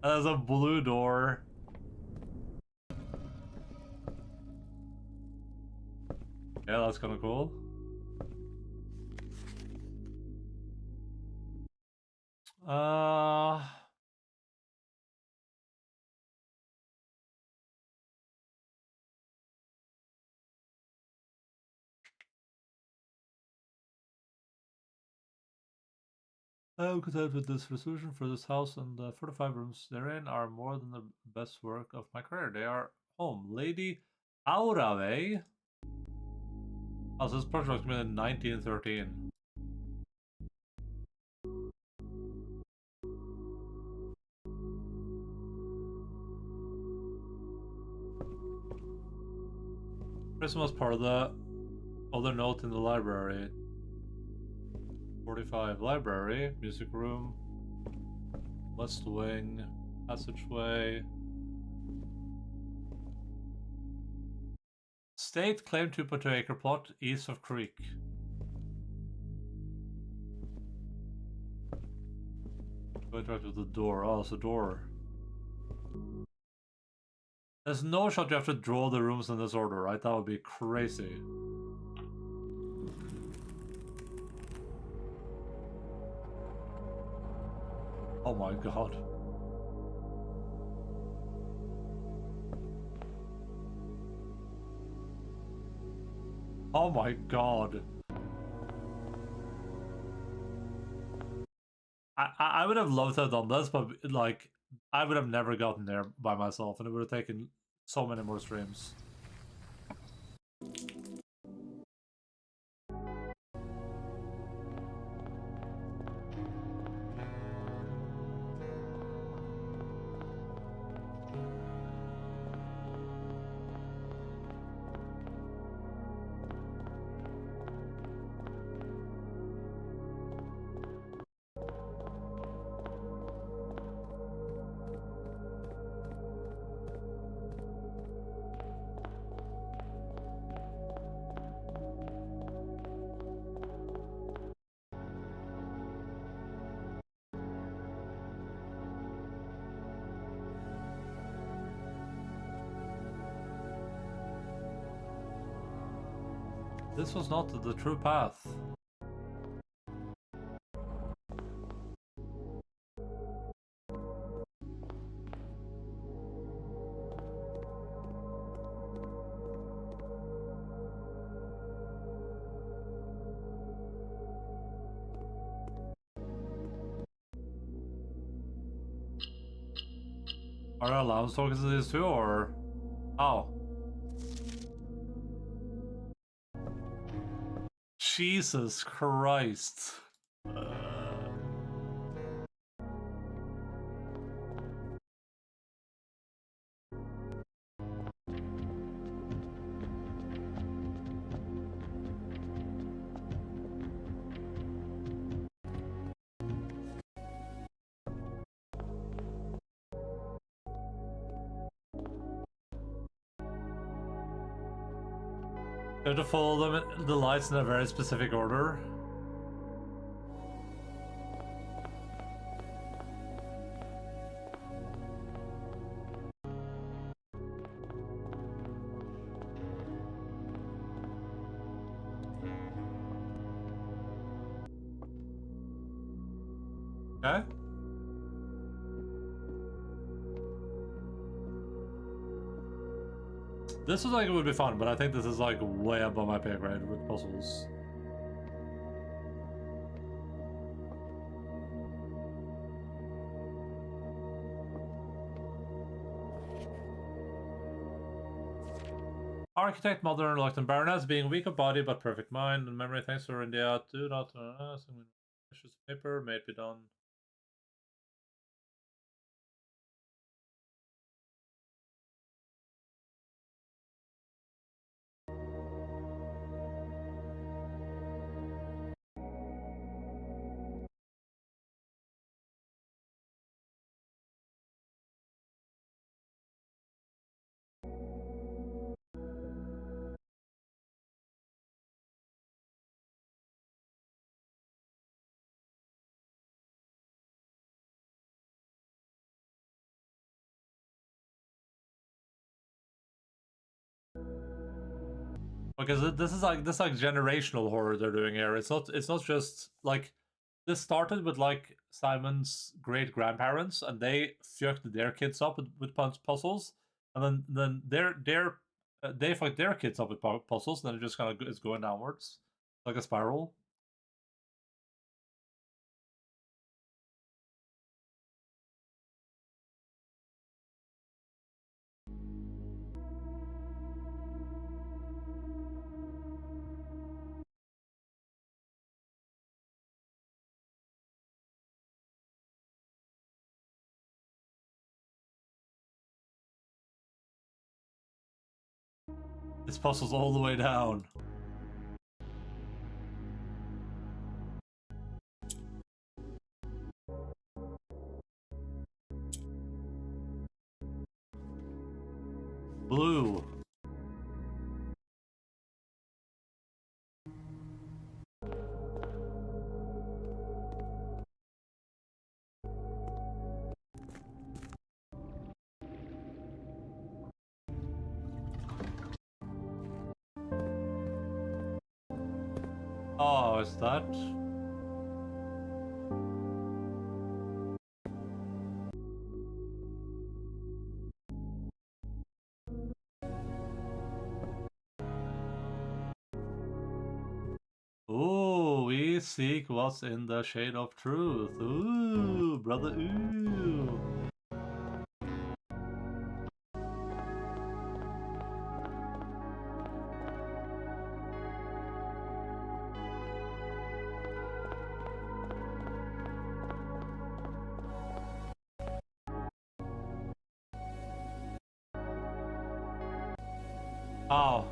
There's a blue door. Yeah, that's kind of cool. I am content with this resolution for this house, and the 45 rooms therein are more than the best work of my career. They are home. Lady Aurave. Oh, so this project was made in 1913. This was part of the other note in the library. 45 library, music room, west wing, passageway. State claimed 2.2 acre plot east of creek. Go interact with the door. Oh, it's a door. There's no shot you have to draw the rooms in this order, right? That would be crazy. Oh my god. Oh my god. I would have loved to have done this, but like I would have never gotten there by myself, and it would have taken so many more streams. This was not the true path. Are there alarms talking to these two, or... Oh. Jesus Christ. You have to follow the lights in a very specific order. Okay. This was like, it would be fun, but I think this is like way above my pay grade with puzzles. Architect, modern, reluctant baroness, being weak of body but perfect mind and memory. Thanks for India. Do not issues paper, may it be done. Because this is like generational horror they're doing here. It's not just like this started with like Simon's great grandparents and they fucked their kids up with puzzles, and then they fucked their kids up with puzzles, and then it just kind of is going downwards like a spiral. This puzzle's all the way down. Blue. Oh, is that? Ooh, we seek what's in the shade of truth. Ooh, brother, ooh. Oh.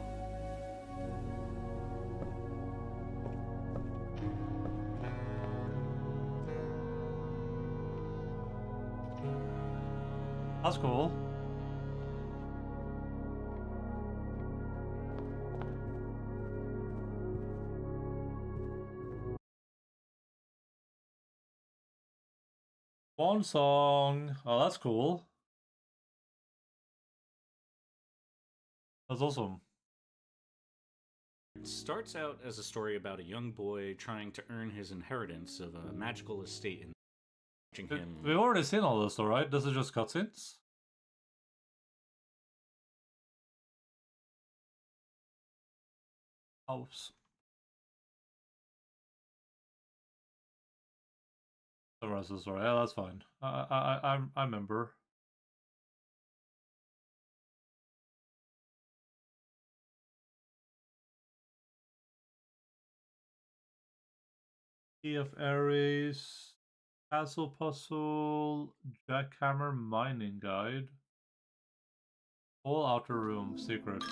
That's cool. One song. Oh, that's cool. That's awesome. It starts out as a story about a young boy trying to earn his inheritance of a magical estate in watching him. We've already seen all this, though, right? This is just cutscenes. House. The rest of the story. Yeah, that's fine. I remember. Key of Ares, Castle Puzzle, Jackhammer Mining Guide, Whole Outer Room Secret.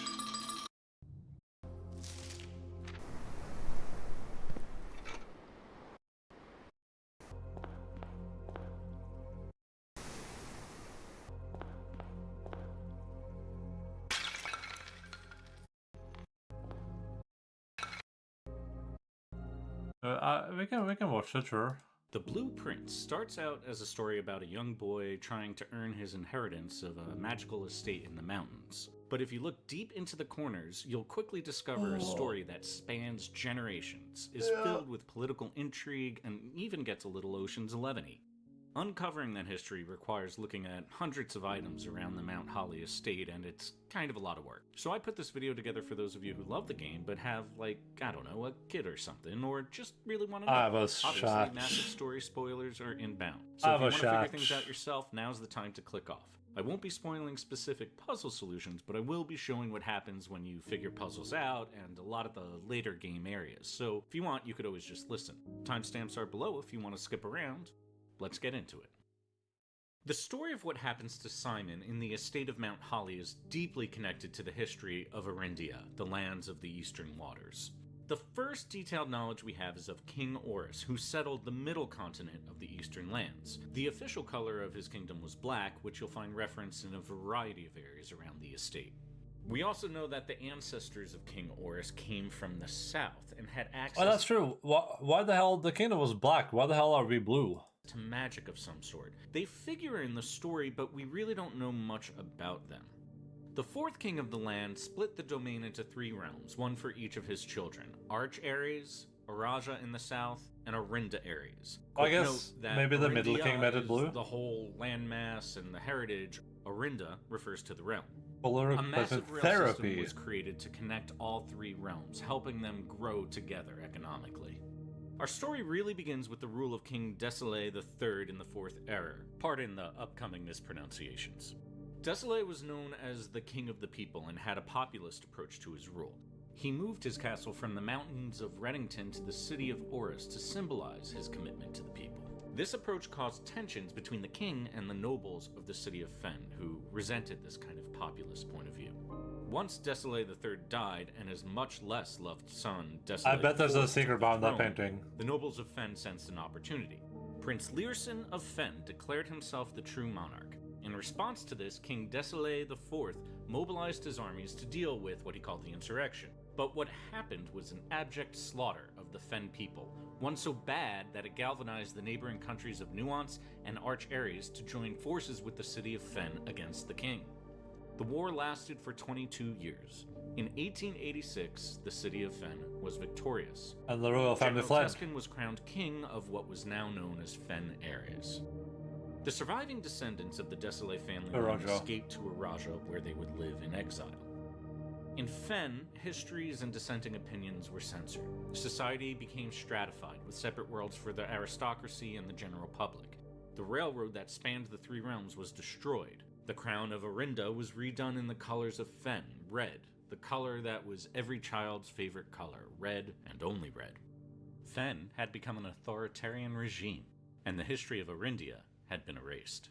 We can watch it, sure. The Blue Prince starts out as a story about a young boy trying to earn his inheritance of a magical estate in the mountains. But if you look deep into the corners, you'll quickly discover a story that spans generations, is filled with political intrigue, and even gets a little Ocean's 11-y. Uncovering that history requires looking at hundreds of items around the Mount Holly estate, and it's kind of a lot of work. So I put this video together for those of you who love the game, but have, like, I don't know, a kid or something, or just really want to know. I have a Obviously, shot. massive story spoilers are inbound. I So if have you a want to figure shot. things out yourself, now's the time to click off. I won't be spoiling specific puzzle solutions, but I will be showing what happens when you figure puzzles out and a lot of the later game areas. So if you want, you could always just listen. Timestamps are below if you want to skip around. Let's get into it. The story of what happens to Simon in the estate of Mount Holly is deeply connected to the history of Arindia, the lands of the Eastern Waters. The first detailed knowledge we have is of King Orus, who settled the middle continent of the Eastern lands. The official color of his kingdom was black, which you'll find referenced in a variety of areas around the estate. We also know that the ancestors of King Orus came from the south and had access Oh, that's true. Why the hell the kingdom was black? Why the hell are we blue? to magic of some sort. They figure in the story, but we really don't know much about them. The fourth king of the land split the domain into 3 realms, one for each of his children: Arch Ares, Araja in the south, and Arinda Ares. I Quick guess note that maybe the middle Arindia king made it is blue. The whole landmass and the heritage. Arinda refers to the realm. Polar A massive rail system therapy. was created to connect all 3 realms, helping them grow together economically. Our story really begins with the rule of King Desolé III in the 4th era. Pardon the upcoming mispronunciations. Desolé was known as the King of the People and had a populist approach to his rule. He moved his castle from the mountains of Reddington to the city of Orus to symbolize his commitment to the people. This approach caused tensions between the king and the nobles of the city of Fen, who resented this kind of populist point of view. Once Desolé III died, and his much less loved son, Desolé I bet there's a IV, secret took the behind that throne, painting. the nobles of Fen sensed an opportunity. Prince Learson of Fen declared himself the true monarch. In response to this, King Desolé IV mobilized his armies to deal with what he called the insurrection. But what happened was an abject slaughter of the Fen people, one so bad that it galvanized the neighboring countries of Nuance and Arch Ares to join forces with the city of Fen against the king. The war lasted for 22 years. In 1886, the city of Fen was victorious. And the royal family General fled. Tuscan was crowned king of what was now known as Fen Ares. The surviving descendants of the Desolé family line Araja. escaped to Araja, where they would live in exile. In Fen, histories and dissenting opinions were censored. Society became stratified, with separate worlds for the aristocracy and the general public. The railroad that spanned the 3 realms was destroyed. The crown of Arinda was redone in the colors of Fen, red, the color that was every child's favorite color, red and only red. Fen had become an authoritarian regime, and the history of Arindia had been erased.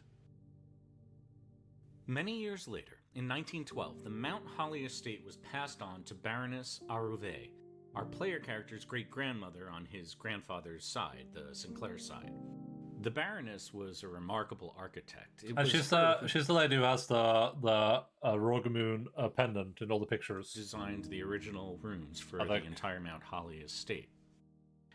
Many years later, in 1912, the Mount Holly estate was passed on to Baroness Arouvet, our player character's great-grandmother on his grandfather's side, the Sinclair side. The Baroness was a remarkable architect. It And was she's her the lady who has the Rogamoon pendant in all the pictures. who designed the original rooms for I the think. entire Mount Holly estate.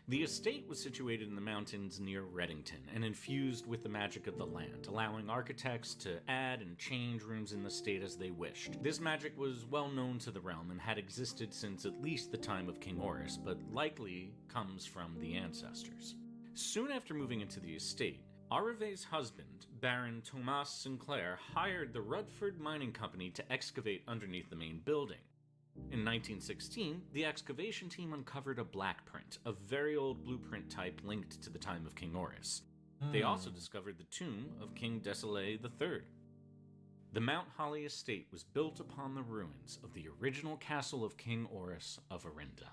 The estate was situated in the mountains near Reddington and infused with the magic of the land, allowing architects to add and change rooms in the estate as they wished. This magic was well known to the realm and had existed since at least the time of King Horus, but likely comes from the ancestors. Soon after moving into the estate, Arave's husband, Baron Thomas Sinclair, hired the Rutford Mining Company to excavate underneath the main building. In 1916, the excavation team uncovered a black print, a very old blueprint type linked to the time of King Horus. They also discovered the tomb of King Desolé III. The Mount Holly estate was built upon the ruins of the original castle of King Horus of Arinda.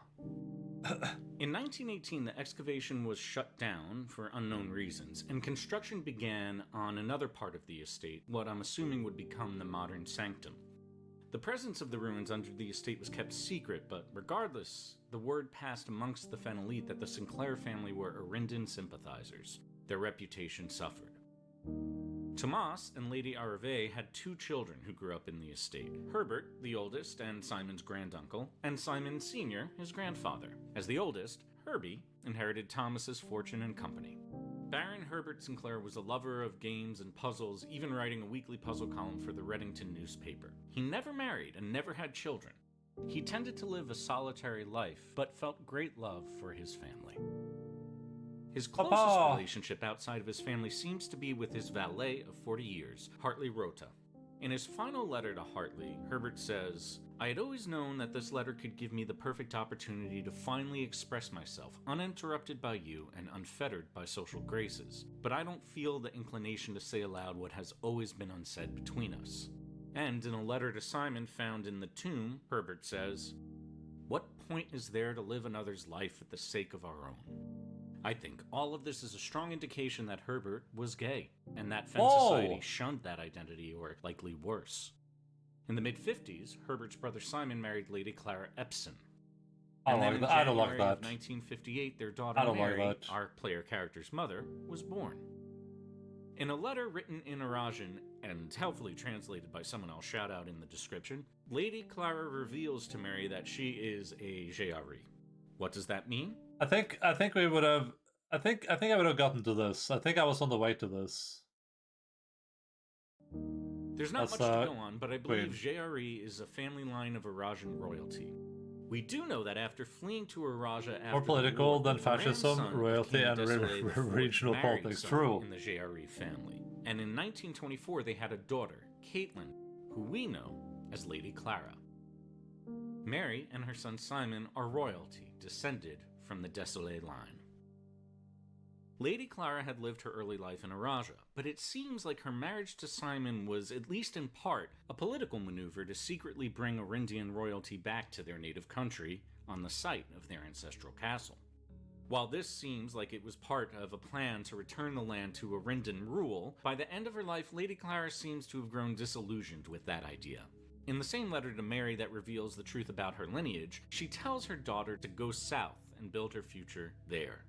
In 1918, the excavation was shut down for unknown reasons, and construction began on another part of the estate, what I'm assuming would become the modern sanctum. The presence of the ruins under the estate was kept secret, but regardless, the word passed amongst the Fen elite that the Sinclair family were Arindan sympathizers. Their reputation suffered. Tomas and Lady Arave had 2 children who grew up in the estate: Herbert, the oldest and Simon's granduncle, and Simon Sr., his grandfather. As the oldest, Herbie inherited Thomas's fortune and company. Baron Herbert Sinclair was a lover of games and puzzles, even writing a weekly puzzle column for the Reddington newspaper. He never married and never had children. He tended to live a solitary life, but felt great love for his family. His closest relationship outside of his family seems to be with his valet of 40 years, Hartley Rota. In his final letter to Hartley, Herbert says, "I had always known that this letter could give me the perfect opportunity to finally express myself, uninterrupted by you and unfettered by social graces. But I don't feel the inclination to say aloud what has always been unsaid between us." And in a letter to Simon found in the tomb, Herbert says, "What point is there to live another's life for the sake of our own?" I think all of this is a strong indication that Herbert was gay, and that Fen society shunned that identity, or likely worse. In the mid-50s, Herbert's brother Simon married Lady Clara Epson. And then in January of 1958, their daughter Mary, our player character's mother, was born. In a letter written in Arajan, and helpfully translated by someone I'll shout out in the description, Lady Clara reveals to Mary that she is a Jayari. What does that mean? I think we would have. I think I would have gotten to this. I think I was on the way to this. There's not much to go on, but I believe Jayari is a family line of Arajan royalty. We do know that after fleeing to Araja after more political than fascism, royalty, and regional politics. True. In the Jayari family, and in 1924 they had a daughter, Caitlin, who we know as Lady Clara. Mary and her son Simon are royalty, descended from the Desolé line. Lady Clara had lived her early life in Araja, but it seems like her marriage to Simon was, at least in part, a political maneuver to secretly bring Arindian royalty back to their native country on the site of their ancestral castle. While this seems like it was part of a plan to return the land to Arindan rule, by the end of her life, Lady Clara seems to have grown disillusioned with that idea. In the same letter to Mary that reveals the truth about her lineage, she tells her daughter to go south and build her future there.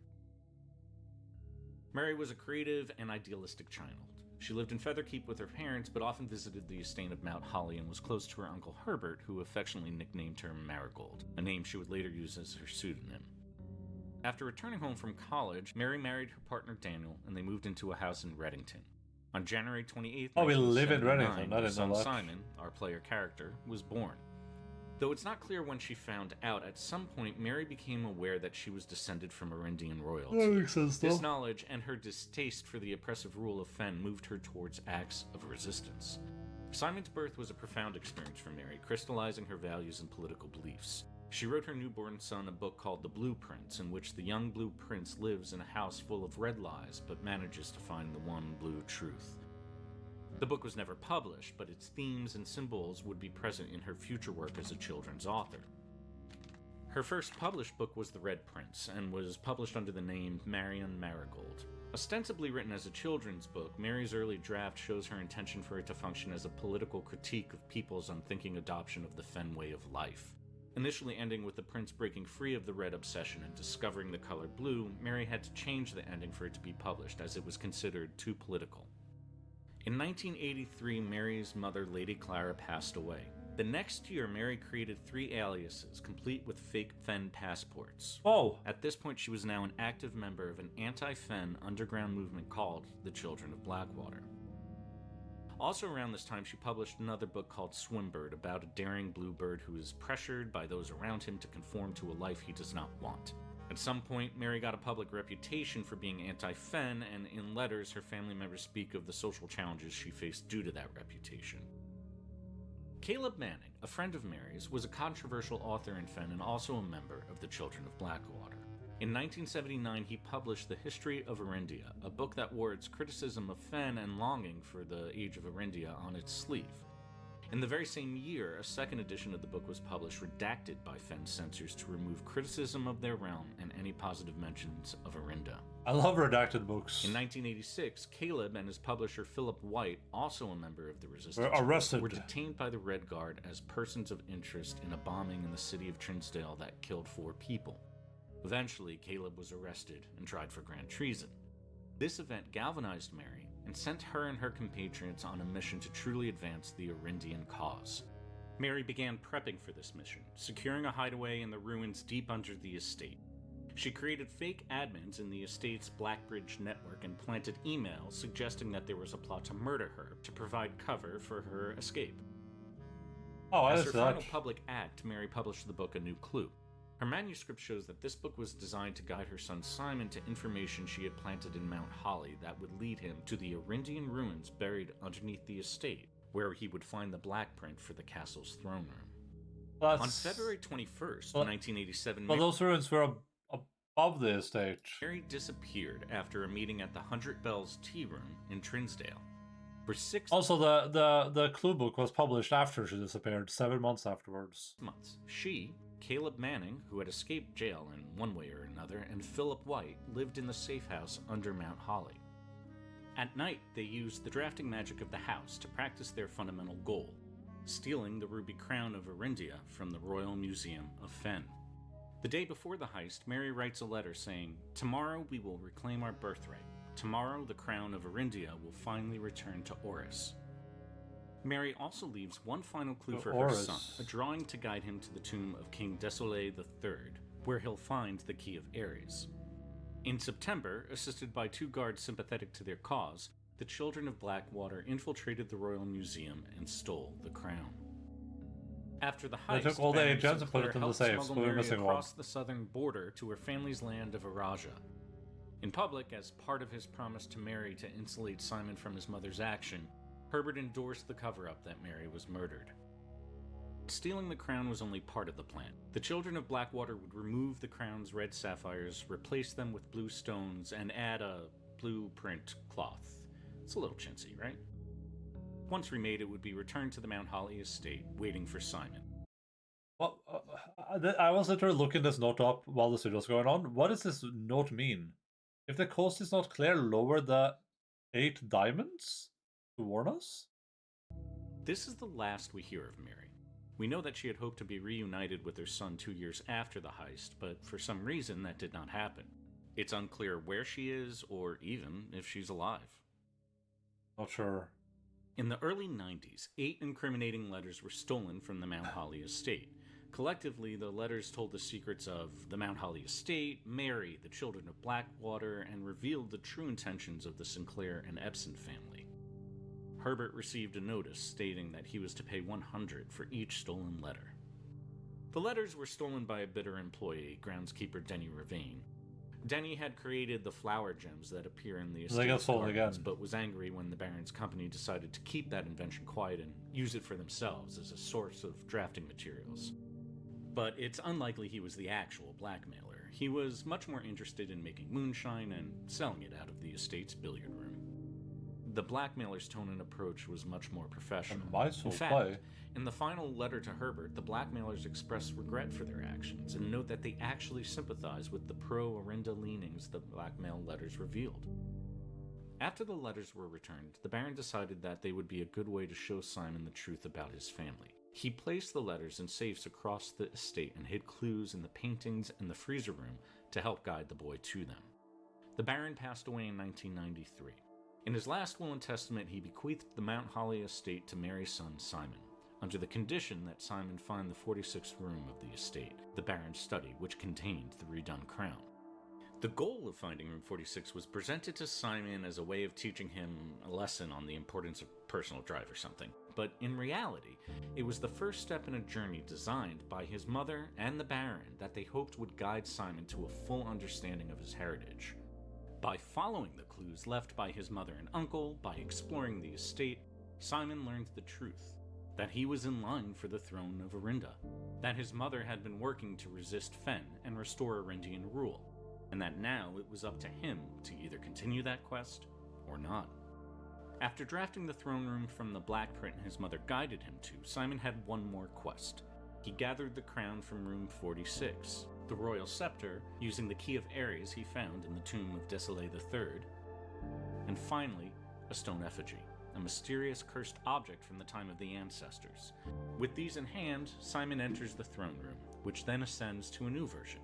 Mary was a creative and idealistic child. She lived in Featherkeep with her parents, but often visited the estate of Mount Holly and was close to her uncle Herbert, who affectionately nicknamed her Marigold, a name she would later use as her pseudonym. After returning home from college, Mary married her partner Daniel, and they moved into a house in Reddington. On January 28th, we live in Reddington. Her son Simon, our player character, was born. Though it's not clear when she found out, at some point Mary became aware that she was descended from Arindian royalty. That makes sense, though. This knowledge and her distaste for the oppressive rule of Fen moved her towards acts of resistance. Simon's birth was a profound experience for Mary, crystallizing her values and political beliefs. She wrote her newborn son a book called The Blue Prince, in which the young Blue Prince lives in a house full of red lies, but manages to find the one blue truth. The book was never published, but its themes and symbols would be present in her future work as a children's author. Her first published book was The Red Prince, and was published under the name Marion Marigold. Ostensibly written as a children's book, Mary's early draft shows her intention for it to function as a political critique of people's unthinking adoption of the Fen way of life. Initially ending with the prince breaking free of the red obsession and discovering the color blue, Mary had to change the ending for it to be published, as it was considered too political. In 1983, Mary's mother, Lady Clara, passed away. The next year, Mary created 3 aliases, complete with fake Fen passports. Oh, At this point, she was now an active member of an anti-Fen underground movement called the Children of Blackwater. Also around this time, she published another book called Swimbird, about a daring bluebird who is pressured by those around him to conform to a life he does not want. At some point, Mary got a public reputation for being anti-Fen, and in letters, her family members speak of the social challenges she faced due to that reputation. Caleb Manning, a friend of Mary's, was a controversial author in Fen and also a member of the Children of Blackwater. In 1979, he published The History of Arindia, a book that wore its criticism of Fen and longing for the Age of Arindia on its sleeve. In the very same year, a second edition of the book was published, redacted by Fen censors to remove criticism of their realm and any positive mentions of Arinda. I love redacted books. In 1986, Caleb and his publisher Philip White, also a member of the resistance, Were arrested. were detained by the Red Guard as persons of interest in a bombing in the city of Trinsdale that killed 4 people. Eventually, Caleb was arrested and tried for grand treason. This event galvanized Mary and sent her and her compatriots on a mission to truly advance the Arindian cause. Mary began prepping for this mission, securing a hideaway in the ruins deep under the estate. She created fake admins in the estate's Blackbridge network and planted emails suggesting that there was a plot to murder her to provide cover for her escape. Oh, As as her such. final public act, Mary published the book A New Clue. Her manuscript shows that this book was designed to guide her son Simon to information she had planted in Mount Holly that would lead him to the Arindian ruins buried underneath the estate, where he would find the black print for the castle's throne room. On February 21st, 1987, Well, those ruins were above the estate. Mary disappeared after a meeting at the 100 Bells Tea Room in Trinsdale. For 6 Also, the clue book was published after she disappeared, 7 months afterwards. months, she, Caleb Manning, who had escaped jail in one way or another, and Philip White lived in the safe house under Mount Holly. At night, they used the drafting magic of the house to practice their fundamental goal, stealing the ruby crown of Arindia from the Royal Museum of Fen. The day before the heist, Mary writes a letter saying, "Tomorrow we will reclaim our birthright. Tomorrow the crown of Arindia will finally return to Oris." Mary also leaves one final clue for her son, a drawing to guide him to the tomb of King Desolé III, where he'll find the Key of Ares. In September, assisted by 2 guards sympathetic to their cause, the Children of Blackwater infiltrated the Royal Museum and stole the crown. After the heist, They took all the Baron agents and put it Sinclair in the helped safes. smuggle We were Mary missing one. across the southern border to her family's land of Araja. In public, as part of his promise to Mary to insulate Simon from his mother's action, Herbert endorsed the cover-up that Mary was murdered. Stealing the crown was only part of the plan. The Children of Blackwater would remove the crown's red sapphires, replace them with blue stones, and add a blue print cloth. It's a little chintzy, right? Once remade, it would be returned to the Mount Holly estate, waiting for Simon. Well, I was literally looking this note up while the video was going on. What does this note mean? If the coast is not clear, lower the 8 diamonds to warn us? This is the last we hear of Mary. We know that she had hoped to be reunited with her son 2 years after the heist, but for some reason that did not happen. It's unclear where she is, or even if she's alive. Not sure. In the early 90s, 8 incriminating letters were stolen from the Mount Holly estate. Collectively, the letters told the secrets of the Mount Holly estate, Mary, the Children of Blackwater, and revealed the true intentions of the Sinclair and Epson family. Herbert received a notice stating that he was to pay 100 for each stolen letter. The letters were stolen by a bitter employee, groundskeeper Denny Ravane. Denny had created the flower gems that appear in the They got estate's stolen gardens, again. but was angry when the Baron's company decided to keep that invention quiet and use it for themselves as a source of drafting materials. But it's unlikely he was the actual blackmailer. He was much more interested in making moonshine and selling it out of the estate's billiard room. The blackmailer's tone and approach was much more professional. And might In well fact, play. in the final letter to Herbert, the blackmailers express regret for their actions and note that they actually sympathize with the pro-Arinda leanings the blackmail letters revealed. After the letters were returned, the Baron decided that they would be a good way to show Simon the truth about his family. He placed the letters in safes across the estate and hid clues in the paintings and the freezer room to help guide the boy to them. The Baron passed away in 1993. In his last will and testament, he bequeathed the Mount Holly estate to Mary's son, Simon. under the condition that Simon find the 46th room of the estate, the Baron's study, which contained the redone crown. The goal of finding room 46 was presented to Simon as a way of teaching him a lesson on the importance of personal drive or something, but in reality, it was the first step in a journey designed by his mother and the Baron that they hoped would guide Simon to a full understanding of his heritage. By following the clues left by his mother and uncle, by exploring the estate, Simon learned the truth, that he was in line for the throne of Arinda, that his mother had been working to resist Fen and restore Arindian rule, and that now it was up to him to either continue that quest or not. After drafting the throne room from the black print his mother guided him to, Simon had one more quest. He gathered the crown from room 46, the royal scepter, using the key of Ares he found in the tomb of Desolé III, and finally, a stone effigy, a mysterious cursed object from the time of the ancestors. With these in hand, Simon enters the throne room, which then ascends to a new version.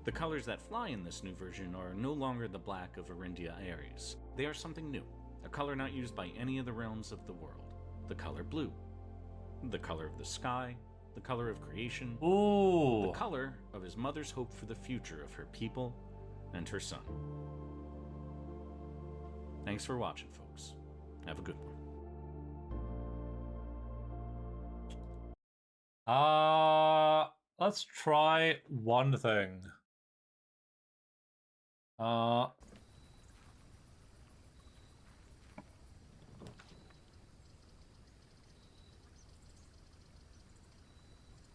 The colors that fly in this new version are no longer the black of Arindia Ares. They are something new, a color not used by any of the realms of the world. The color blue. The color of the sky. The color of creation. Ooh. The color of his mother's hope for the future of her people and her son. Thanks for watching, folks. Have a good one. Let's try one thing.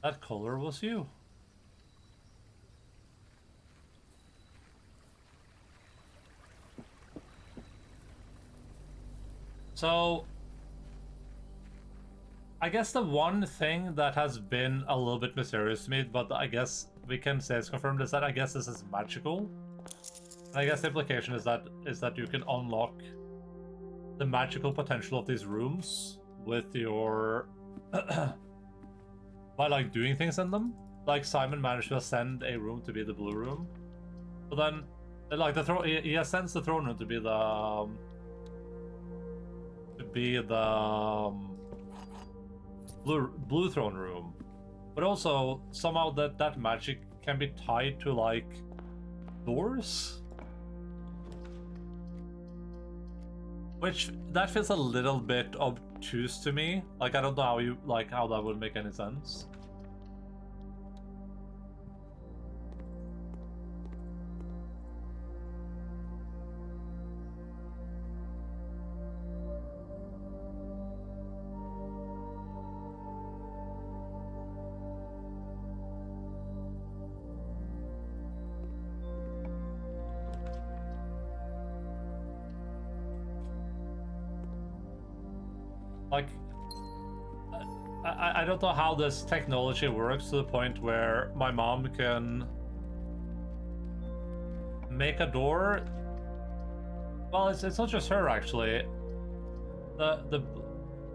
That color was you. So, I guess the one thing that has been a little bit mysterious to me, but I guess we can say it's confirmed, is that I guess this is magical. And I guess the implication is that you can unlock the magical potential of these rooms with your by like doing things in them. Like Simon managed to ascend a room to be the blue room, but then like he ascends the throne room to be the blue throne room, but also somehow that magic can be tied to like doors, which that feels a little bit obtuse to me. Like I don't know how that would make any sense. Like, I don't know how this technology works to the point where my mom can make a door. Well, it's not just her actually.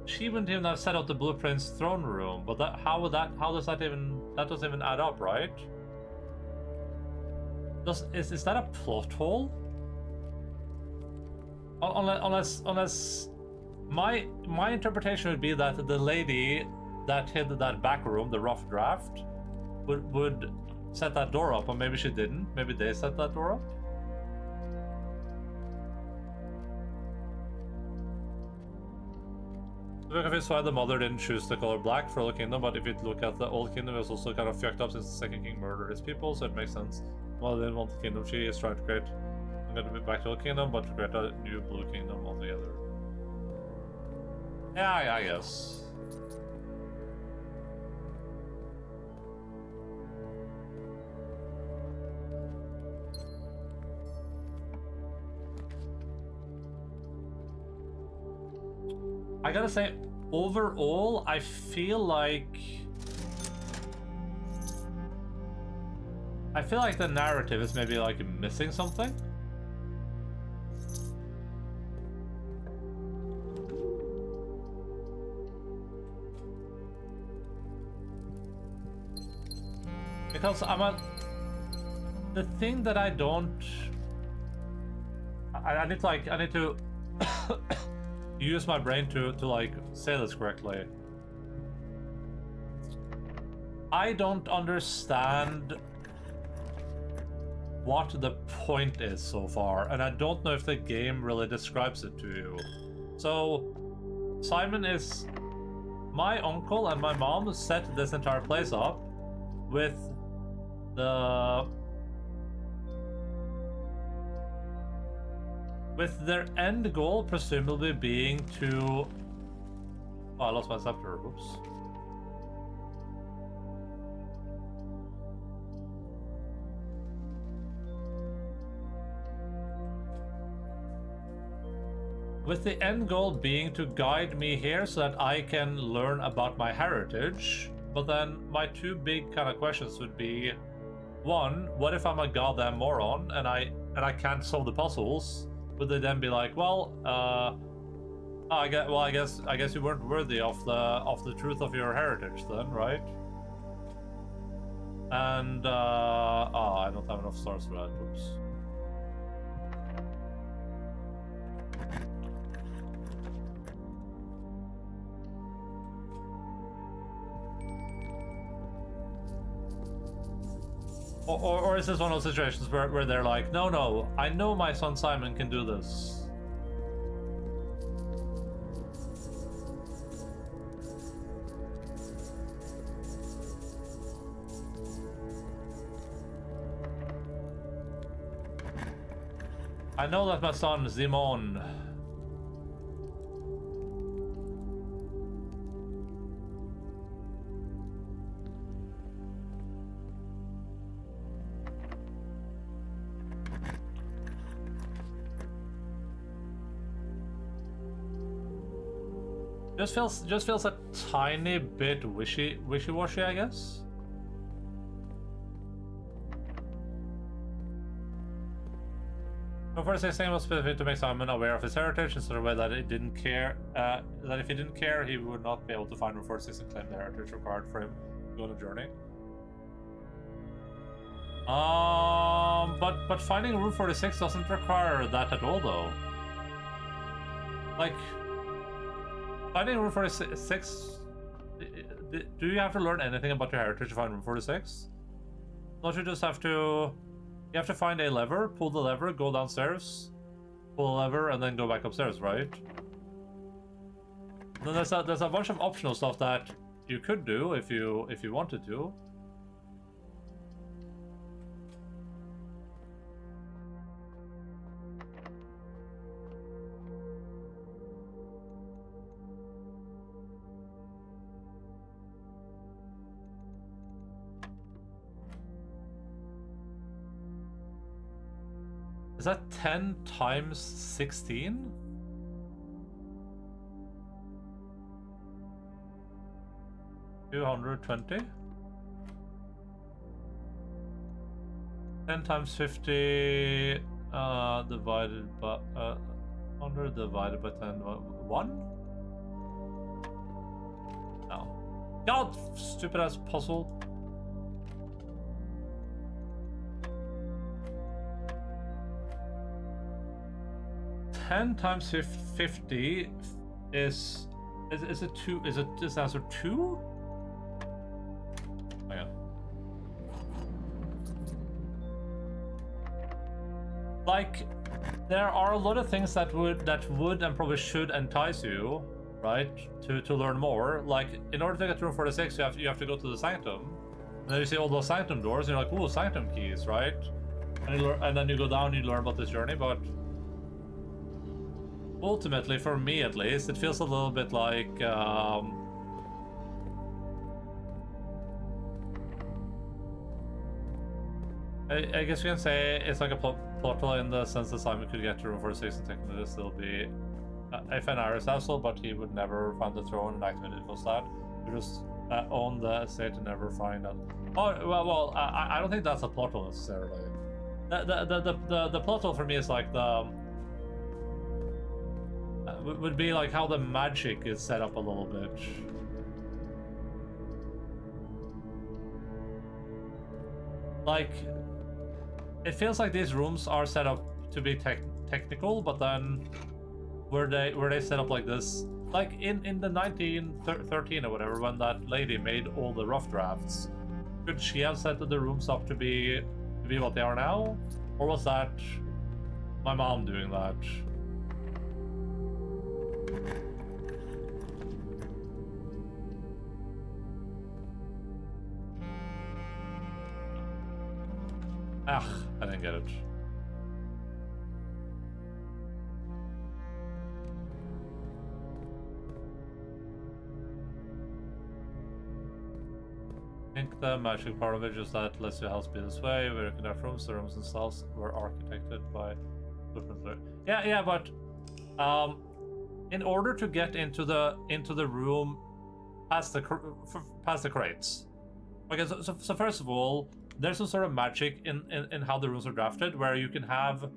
She wouldn't even have set up the Blueprint's throne room, but that doesn't even add up, right? Is that a plot hole? Unless my interpretation would be that the lady that hid that back room, the rough draft, would set that door up, or maybe she didn't. Maybe they set that door up. I'm confused why the mother didn't choose the color black for Old Kingdom, but if you look at the Old Kingdom, it's also kind of fucked up since the Second King murdered his people, so it makes sense. Mother didn't want the kingdom. She is trying to create. I'm going to be back to Old Kingdom, but to create a new blue kingdom altogether. Yeah, I guess. I gotta say, overall, I feel like the narrative is maybe like missing something. Because the thing that I don't, I need to use my brain to like say this correctly. I don't understand what the point is so far, and I don't know if the game really describes it to you. So, Simon is... My uncle and my mom set this entire place up with their end goal presumably being to... Oh, I lost my scepter. Oops. With the end goal being to guide me here so that I can learn about my heritage. But then my two big kind of questions would be, one, what if I'm a goddamn moron and I can't solve the puzzles? Would they then be like, well, I guess you weren't worthy of the truth of your heritage then, right? And I don't have enough stars for that. Oops. Or is this one of those situations where they're like, no, I know my son Simon can do this. I know that my son Simon. Just feels a tiny bit wishy-washy, I guess. Room 46 was specific to make Simon aware of his heritage in such a way that it didn't care. That if he didn't care, he would not be able to find Room 46 and claim the heritage required for him to go on a journey. But finding Room 46 doesn't require that at all, though. Like, finding Room 46, do you have to learn anything about your heritage to find Room 46? Don't you just have to... You have to find a lever, pull the lever, go downstairs, pull the lever, and then go back upstairs, right? And then there's a bunch of optional stuff that you could do if you wanted to. Is that 10 times 16? $220? 10 times 50 divided by 100 divided by 10. 1? No. God, stupid ass puzzle. 10 times 50 is it 2? Is this answer 2? Hang on. Like, there are a lot of things that would and probably should entice you, right? To learn more. Like, in order to get to Room 46, you have to go to the Sanctum. And then you see all those Sanctum doors, and you're like, ooh, Sanctum keys, right? And then you go down, and you learn about this journey, but ultimately, for me at least, it feels a little bit like I guess you can say it's like a plot hole in the sense that Simon could get to Room 46 and technically still be a Fenris vassal, but he would never find the throne and activate it was that. He would just own the estate and never find it. Oh well, I don't think that's a plot hole necessarily. The plot hole for me is like the would be like how the magic is set up a little bit. Like, it feels like these rooms are set up to be technical, but then were they set up like this? Like in the 1913 or whatever, when that lady made all the rough drafts, Could she have set the rooms up to be what they are now? Or was that my mom doing that? Ah, I didn't get it. I think the magic part of it is that lets your house be this way. We can have rooms. The rooms themselves were architected by blueprint. Yeah, but in order to get into the room past the crates. Okay, so first of all, there's some sort of magic in how the rooms are drafted, where you can have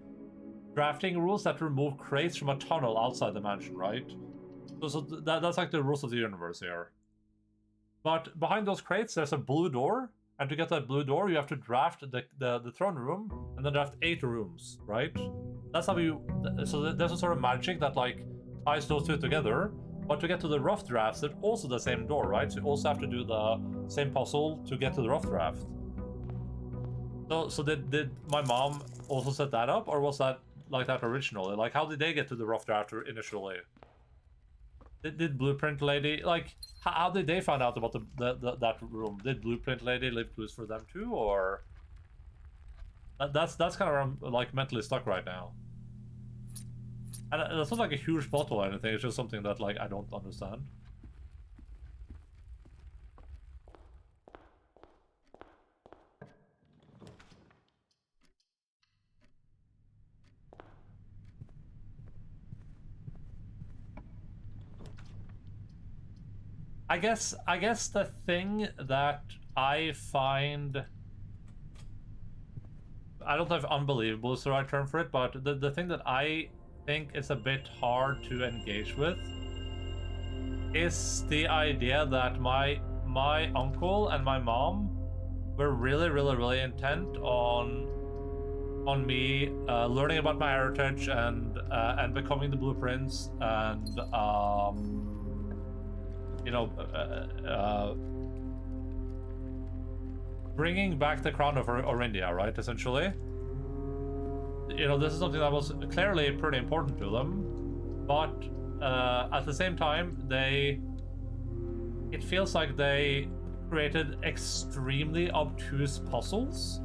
drafting rules that remove crates from a tunnel outside the mansion, right? So that's like the rules of the universe here. But behind those crates, there's a blue door, and to get that blue door, you have to draft the throne room, and then draft 8 rooms, right? That's how you. So there's a sort of magic that like ties those two together. But to get to the rough drafts, it's also the same door, right? So you also have to do the same puzzle to get to the rough draft. So did my mom also set that up, or was that like that originally? Like, how did they get to the rough draft initially? Did Blueprint Lady, like, how did they find out about that room? Did Blueprint Lady leave clues for them too, or? That's kind of where I'm like mentally stuck right now. And that's not like a huge plot or anything. It's just something that like I don't understand. I guess the thing that I find, I don't know if unbelievable is the right term for it, but the thing that I think is a bit hard to engage with is the idea that my uncle and my mom were really intent on me learning about my heritage and becoming the blueprints and you know, bringing back the crown of Orindia, right, essentially. You know, this is something that was clearly pretty important to them, but at the same time, it feels like they created extremely obtuse puzzles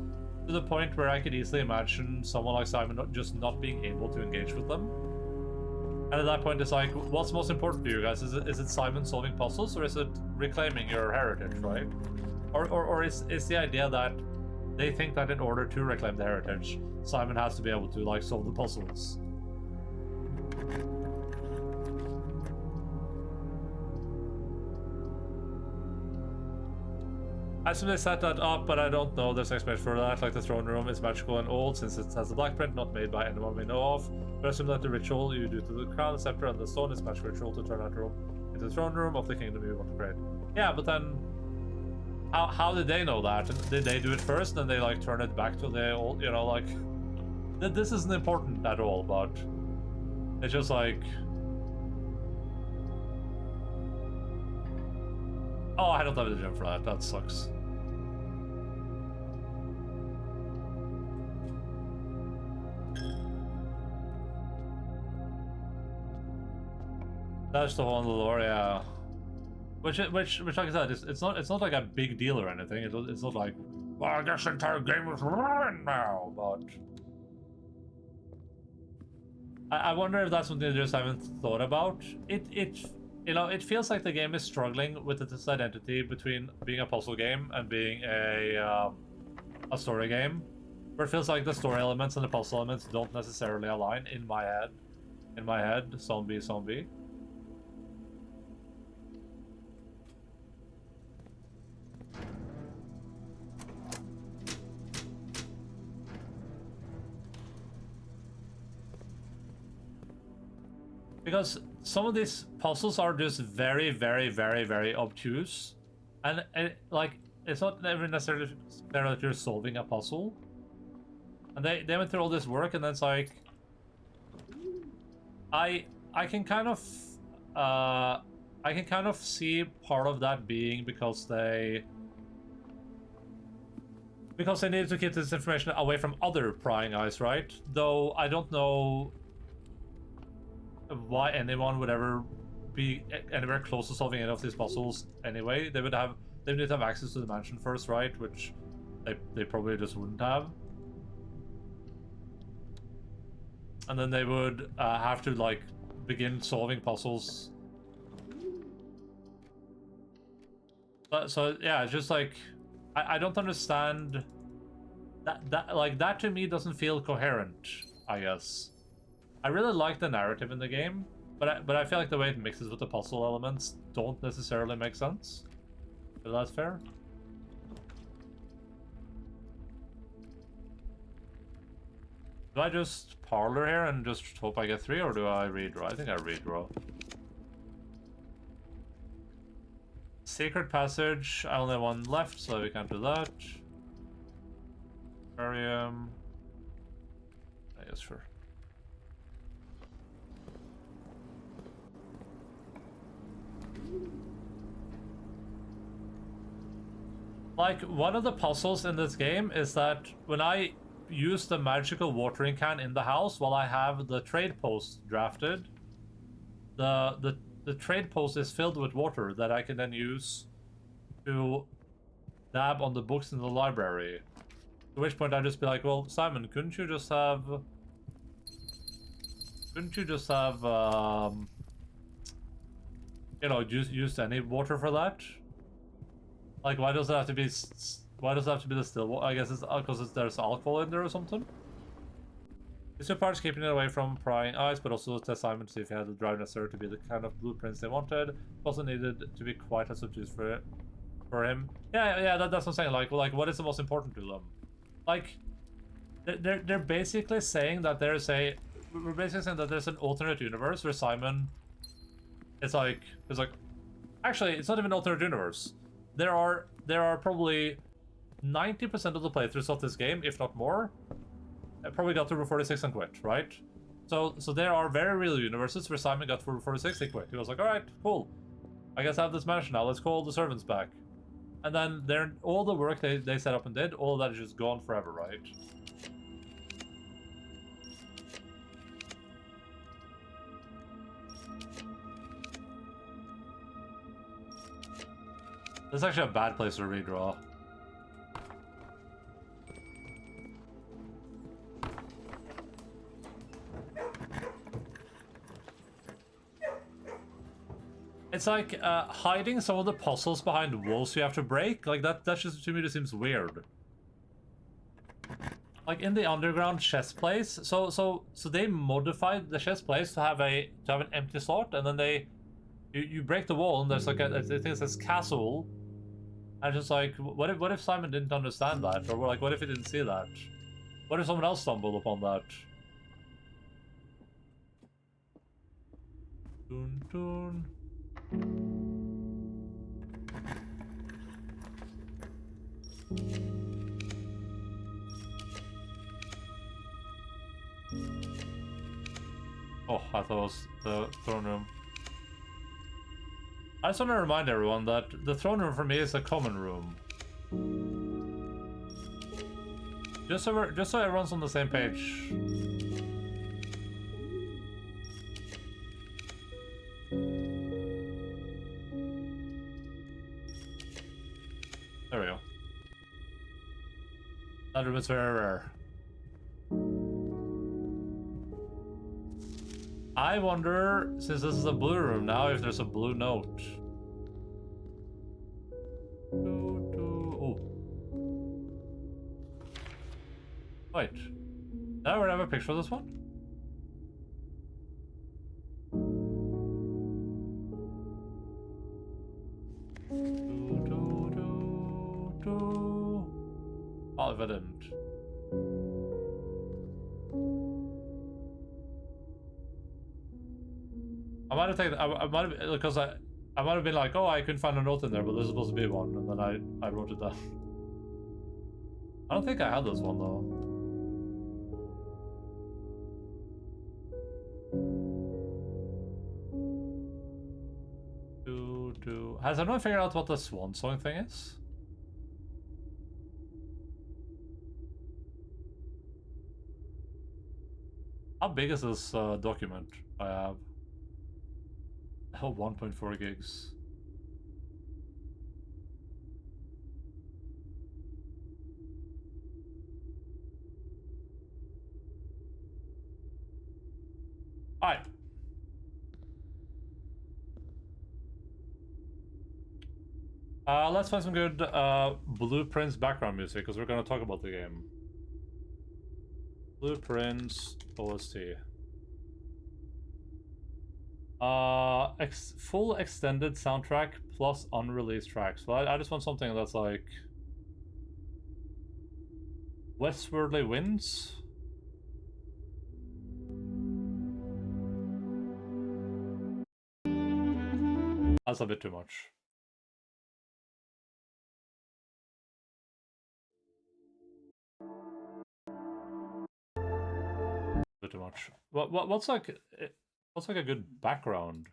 to the point where I could easily imagine someone like Simon just not being able to engage with them. And at that point, it's like, what's most important to you guys? Is it Simon solving puzzles, or is it reclaiming your heritage, right? Or is the idea that they think that in order to reclaim the heritage, Simon has to be able to like solve the puzzles? I assume they set that up, but I don't know. There's an explanation for that. Like the throne room is magical and old since it has a black print not made by anyone we know of. But I assume that the ritual you do to the crown, the scepter, and the stone is magic ritual to turn that room into the throne room of the kingdom you want to create. Yeah, but then how did they know that? Did they do it first, and then they like turn it back to the old? You know, like this isn't important at all, but it's just like. Oh, I don't have the gem for that. That sucks. That's the hole in the lore, yeah. Which like I said, it's not like a big deal or anything. It's not like, well, this entire game is ruined now. But I wonder if that's something they just haven't thought about. You know, it feels like the game is struggling with its identity between being a puzzle game and being a story game, where it feels like the story elements and the puzzle elements don't necessarily align in my head. In my head, zombie. Because some of these puzzles are just very obtuse, and like it's not ever necessarily that you're solving a puzzle. And they went through all this work, and then it's like I can kind of see part of that being because they Because they needed to keep this information away from other prying eyes, right? Though I don't know why anyone would ever be anywhere close to solving any of these puzzles anyway. They need to have access to the mansion first, right? Which they probably just wouldn't have. And then they would have to like begin solving puzzles. So yeah, it's just like I don't understand that to me doesn't feel coherent, I guess. I really like the narrative in the game, but I feel like the way it mixes with the puzzle elements don't necessarily make sense. If that's fair. Do I just parlor here and just hope I get 3, or do I redraw? I think I redraw. Secret passage. I only have 1 left, so we can't do that. Aquarium. I guess sure. Like, one of the puzzles in this game is that when I use the magical watering can in the house while I have the trade post drafted, the trade post is filled with water that I can then use to dab on the books in the library. At which point I'd just be like, well, Simon, couldn't you just have you know, use any water for that? Like, why does it have to be the still water? I guess it's because there's alcohol in there or something. These two parts keeping it away from prying eyes, but also to test Simon to see if he had the drive necessary to be the kind of blueprints they wanted. Also needed to be quite as obtuse for him. Yeah, that's what I'm saying. Like, what is the most important to them? Like, they're basically saying that we're basically saying that there's an alternate universe where Simon is like, actually, it's not even an alternate universe. There are probably 90% of the playthroughs of this game, if not more, probably got to Route 46 and quit, right? So there are very real universes where Simon got to Route 46, he quit. He was like, alright, cool. I guess I have this mansion now, let's call the servants back. And then all the work they set up and did, all of that is just gone forever, right? This is actually a bad place to redraw. It's like hiding some of the puzzles behind walls you have to break. Like that just to me just seems weird. Like in the underground chess place, so they modified the chess place to have an empty slot, and then you break the wall and there's like I think it says castle. And just like, what if Simon didn't understand that, or like what if he didn't see that? What if someone else stumbled upon that? Dun dun. Oh, I thought it was the throne room. I just want to remind everyone that the throne room for me is a common room. Just so everyone's on the same page. There we go. That room is very rare. I wonder, since this is a blue room now, if there's a blue note. Oh. Wait. Did I ever have a picture of this one? Oh, if I didn't. I might have taken. I might have, because I might have been like, oh, I couldn't find a note in there, but there's supposed to be one, and then I wrote it down. I don't think I had this one though. Has anyone figured out what the swan song thing is? How big is this document I have? Oh, 1.4 gigs. Alright. Let's find some good Blueprints background music, because we're going to talk about the game. Blueprints OST. Full extended soundtrack plus unreleased tracks. So I just want something that's like Westwardly Winds. That's a bit too much. Bit too much. What's like a good background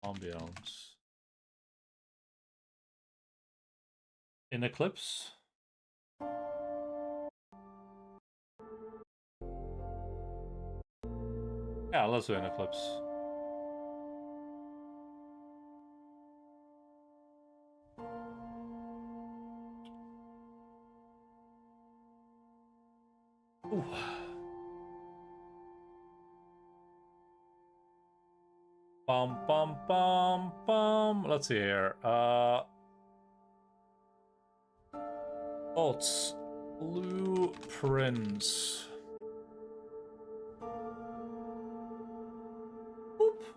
ambiance? In Eclipse? Yeah, let's do an Eclipse. Ooh. Bum bum bum bum. Let's see here. Thoughts. Blueprints.